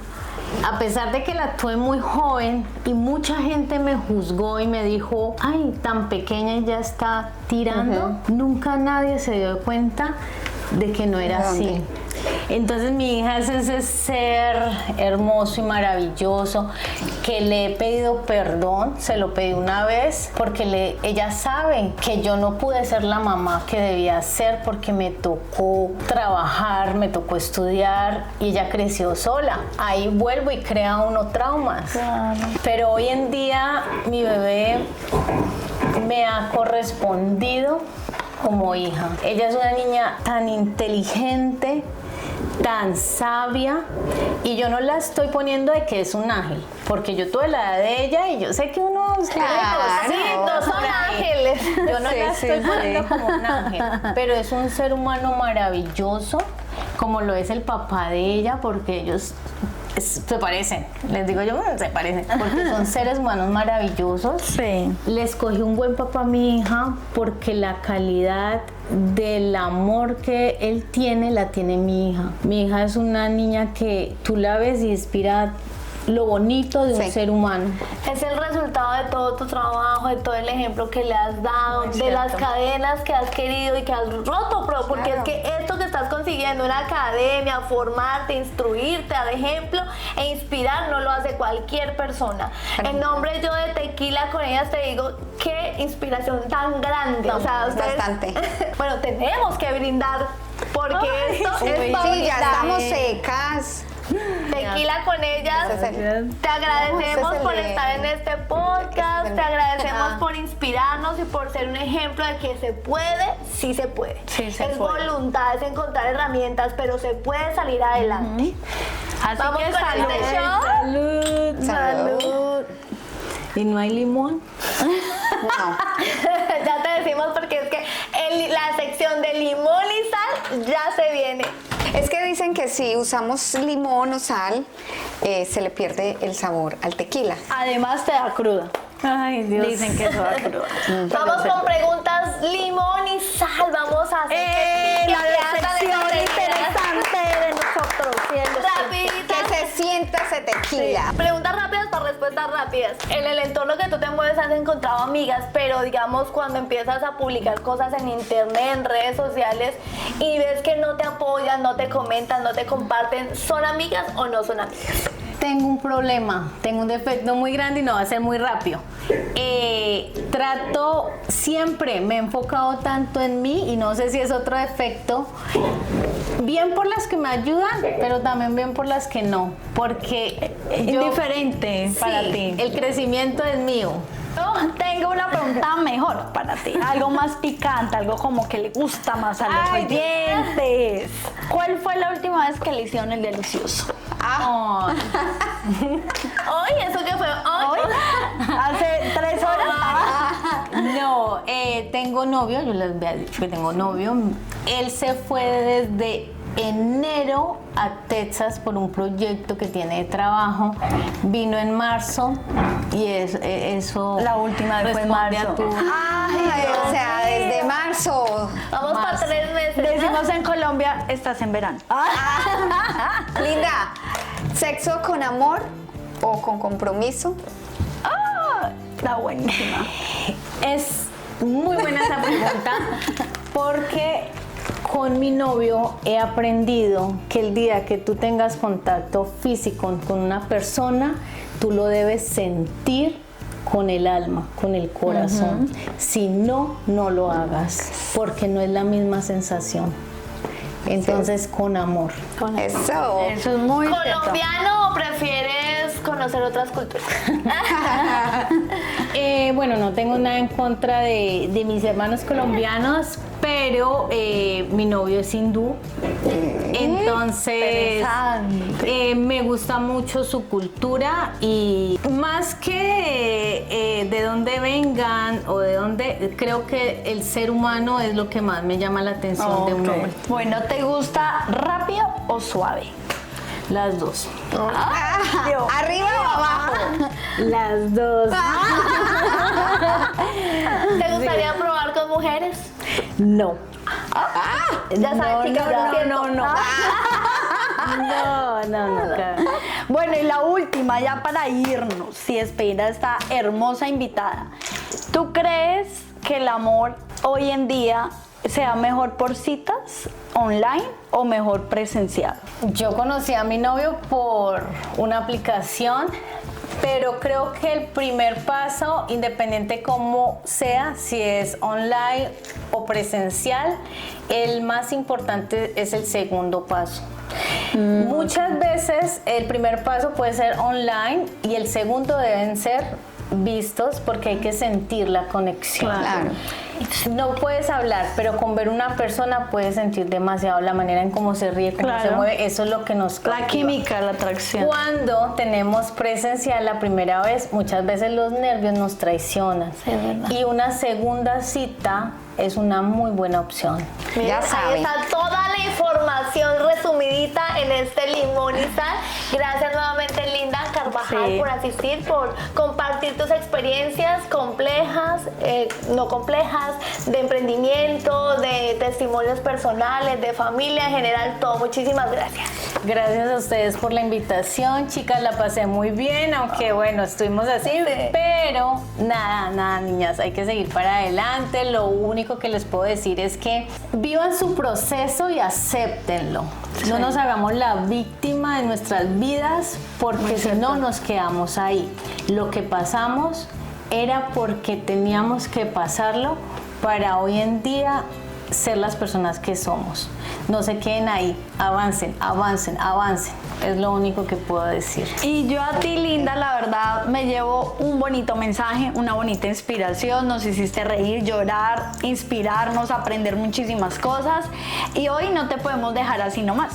S1: A pesar de que la tuve muy joven y mucha gente me juzgó y me dijo, ay, tan pequeña y ya está tirando, nunca nadie se dio cuenta de que no era así. Entonces mi hija es ese ser hermoso y maravilloso que le he pedido perdón, se lo pedí una vez porque ella sabe que yo no pude ser la mamá que debía ser porque me tocó trabajar, me tocó estudiar y ella creció sola. Ahí vuelvo y crea uno traumas. Claro. Pero hoy en día mi bebé me ha correspondido como hija. Ella es una niña tan inteligente, tan sabia, y yo no la estoy poniendo de que es un ángel, porque yo tuve la edad de ella y yo sé que uno
S2: sí, no son ángeles.
S1: Yo no la estoy poniendo como un ángel, pero es un ser humano maravilloso, como lo es el papá de ella, porque ellos se parecen, les digo yo, se parecen, porque son seres humanos maravillosos.
S4: Sí.
S1: Le escogí un buen papá a mi hija porque la calidad del amor que él tiene, la tiene mi hija. Mi hija es una niña que tú la ves y inspira lo bonito de un ser humano.
S2: Es el resultado de todo tu trabajo, de todo el ejemplo que le has dado, de las cadenas que has querido y que has roto, porque es que esto que estás consiguiendo, una academia, formarte, instruirte, dar ejemplo e inspirar, no lo hace cualquier persona. En nombre yo de Tequila con Ellas te digo, qué inspiración tan grande.
S3: No,
S2: o sea, ustedes, bastante. Bueno, tenemos que brindar, porque esto es para
S3: sí, ya estamos secas.
S2: Tequila con Ellas, te agradecemos por estar en este podcast, te agradecemos por inspirarnos y por ser un ejemplo de que se puede, sí se puede.
S4: Sí, se
S2: es
S4: puede.
S2: Voluntad, es encontrar herramientas, pero se puede salir adelante.
S4: Así
S2: Vamos
S4: que
S2: con
S4: salud.
S2: este show.
S1: Salud. ¿Y no hay limón?
S3: No.
S2: Ya te decimos porque es que la sección de limón y sal ya se viene.
S3: Es que dicen que si usamos limón o sal, se le pierde el sabor al tequila.
S4: Además te da cruda.
S1: Ay, Dios.
S4: Dicen que eso da cruda.
S2: Vamos con preguntas limón y sal. Vamos a hacer que
S4: la sección interesante de nosotros.
S2: rapidita.
S3: Que se sienta ese tequila.
S2: Preguntas rápidas para respuestas rápidas. En el entorno que tú te mueves has encontrado amigas, pero digamos cuando empiezas a publicar cosas en internet, en redes sociales y ves que no te apoyan, no te comentan, no te comparten, ¿son amigas o no son amigas?
S1: Tengo un problema, tengo un defecto muy grande y no va a ser muy rápido. Siempre me he enfocado tanto en mí y no sé si es otro defecto, bien por las que me ayudan, pero también bien por las que no, porque
S4: Indiferente para ti.
S1: El crecimiento es mío.
S4: Yo tengo una pregunta mejor para ti. Algo más picante, algo como que le gusta más a los oyentes. ¿Cuál fue la última vez que le hicieron el delicioso?
S1: Ay.
S2: Hoy, ¿eso qué fue? Hoy.
S4: Hace 3 horas.
S1: No, tengo novio, yo les había dicho que tengo novio. Él se fue desde enero a Texas por un proyecto que tiene de trabajo. Vino en marzo y eso.
S4: La última vez fue en marzo.
S3: Ay, o sea, desde marzo.
S2: Vamos para 3 meses.
S4: Decimos en Colombia, estás en verano.
S3: Linda, ¿sexo con amor o con compromiso?
S4: Está buenísima.
S1: Es muy buena esa pregunta porque con mi novio he aprendido que el día que tú tengas contacto físico con una persona, tú lo debes sentir con el alma, con el corazón. Si no, no lo hagas porque no es la misma sensación. Entonces, con amor.
S3: Eso.
S4: Eso es muy cierto.
S2: ¿Colombiano o prefieres conocer otras culturas?
S1: Bueno, no tengo nada en contra de mis hermanos colombianos, pero mi novio es hindú. Entonces, me gusta mucho su cultura y más que de dónde vengan o de dónde, creo que el ser humano es lo que más me llama la atención de un
S4: Ok.
S1: hombre.
S4: Bueno, ¿te gusta rápido o suave?
S1: Las dos.
S3: ¿Arriba o abajo?
S1: Las dos.
S2: ¿Te gustaría probar con mujeres?
S1: No.
S2: Ya sabes, chicas, lo siento.
S1: No.
S4: Bueno, y la última, ya para irnos y despedir a esta hermosa invitada. ¿Tú crees que el amor hoy en día sea mejor por citas online o mejor presencial?
S1: Yo conocí a mi novio por una aplicación, pero creo que el primer paso, independiente cómo sea, si es online o presencial, el más importante es el segundo paso. Muchas veces el primer paso puede ser online y el segundo deben ser vistos porque hay que sentir la conexión.
S3: Claro.
S1: No puedes hablar, pero con ver una persona puedes sentir demasiado la manera en cómo se ríe, cómo
S4: Claro.
S1: se mueve. Eso es lo que nos
S4: La
S1: cautiva.
S4: química, la atracción.
S1: Cuando tenemos presencial la primera vez, muchas veces los nervios nos traicionan.
S4: Sí, es verdad.
S1: Y una segunda cita es una muy buena opción.
S3: Ya
S2: Miren, ahí
S3: saben.
S2: está toda la información resumidita en este Limón y Sal. Gracias nuevamente, Linda Carvajal,
S4: Sí.
S2: por asistir, por compartir tus experiencias complejas, no complejas, de emprendimiento, de testimonios personales, de familia en general, todo. Muchísimas gracias.
S1: Gracias a ustedes por la invitación, chicas, la pasé muy bien, aunque bueno, estuvimos así, pero nada, niñas, hay que seguir para adelante. Lo único que les puedo decir es que vivan su proceso y acéptenlo. No nos hagamos la víctima de nuestras vidas, porque si no nos quedamos ahí. Lo que pasamos era porque teníamos que pasarlo para hoy en día ser las personas que somos. No se queden ahí, avancen. Es lo único que puedo decir.
S4: Y yo a ti, Linda, la verdad, me llevo un bonito mensaje, una bonita inspiración. Nos hiciste reír, llorar, inspirarnos, aprender muchísimas cosas. Y hoy no te podemos dejar así nomás.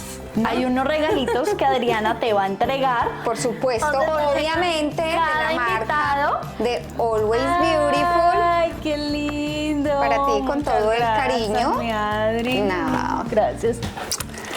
S4: Hay unos regalitos que Adriana te va a entregar.
S3: Por supuesto,
S2: Entonces,
S3: obviamente, de
S2: cada
S3: la marca
S2: invitado.
S3: de Always Beautiful.
S1: Ay, qué lindo.
S3: Para ti, con
S1: Muchas
S3: todo el
S1: gracias,
S3: cariño.
S1: mi Adri.
S3: No.
S1: Gracias.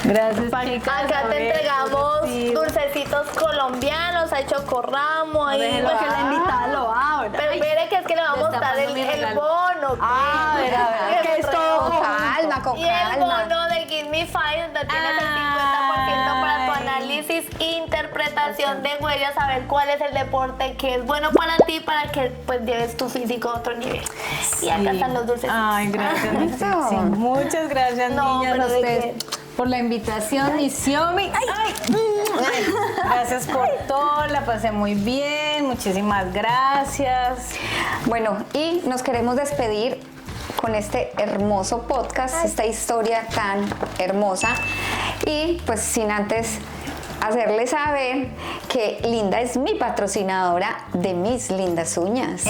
S1: Gracias, chicas.
S2: Acá
S1: por
S2: te entregamos
S1: decir.
S2: dulcecitos colombianos, hay chocorramo, ahí.
S4: Déjelo que la invitada lo abra.
S2: Pero mire que es que le vamos a dar el bono.
S4: A ver, que es todo
S3: Con calma, con
S2: Y el
S3: calma.
S2: bono de Give Me Five, donde tienes el 50% para tu análisis e interpretación de huellas, saber cuál es el deporte que es bueno para ti, para que pues lleves tu físico a otro nivel. Y acá están los dulces.
S1: Ay, gracias. mi
S3: Eso.
S1: sexy. Muchas gracias,
S2: No,
S1: niñas,
S2: pero
S1: a
S2: de
S1: ustedes por la invitación. Y Xiomi, gracias por todo, la pasé muy bien. Muchísimas gracias.
S3: Bueno, y nos queremos despedir con este hermoso podcast, esta historia tan hermosa. Y pues sin antes hacerles saber que Linda es mi patrocinadora de mis lindas uñas.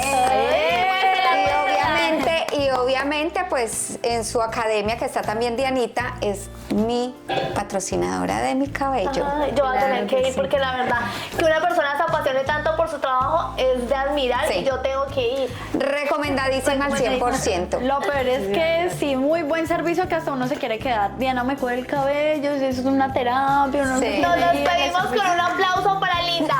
S3: Y obviamente, pues en su academia, que está también Dianita, es mi patrocinadora de mi cabello.
S2: Ay, yo voy a tener que ir porque la verdad que una persona se apasione tanto por su trabajo es de admirar
S3: Sí.
S2: y yo tengo que ir.
S3: Recomendadísima al 100%.
S4: Lo peor es que sí, muy buen servicio que hasta uno se quiere quedar. Diana me cubre el cabello, eso es una terapia. Uno
S3: Sí.
S2: Nos despedimos con un aplauso para Linda.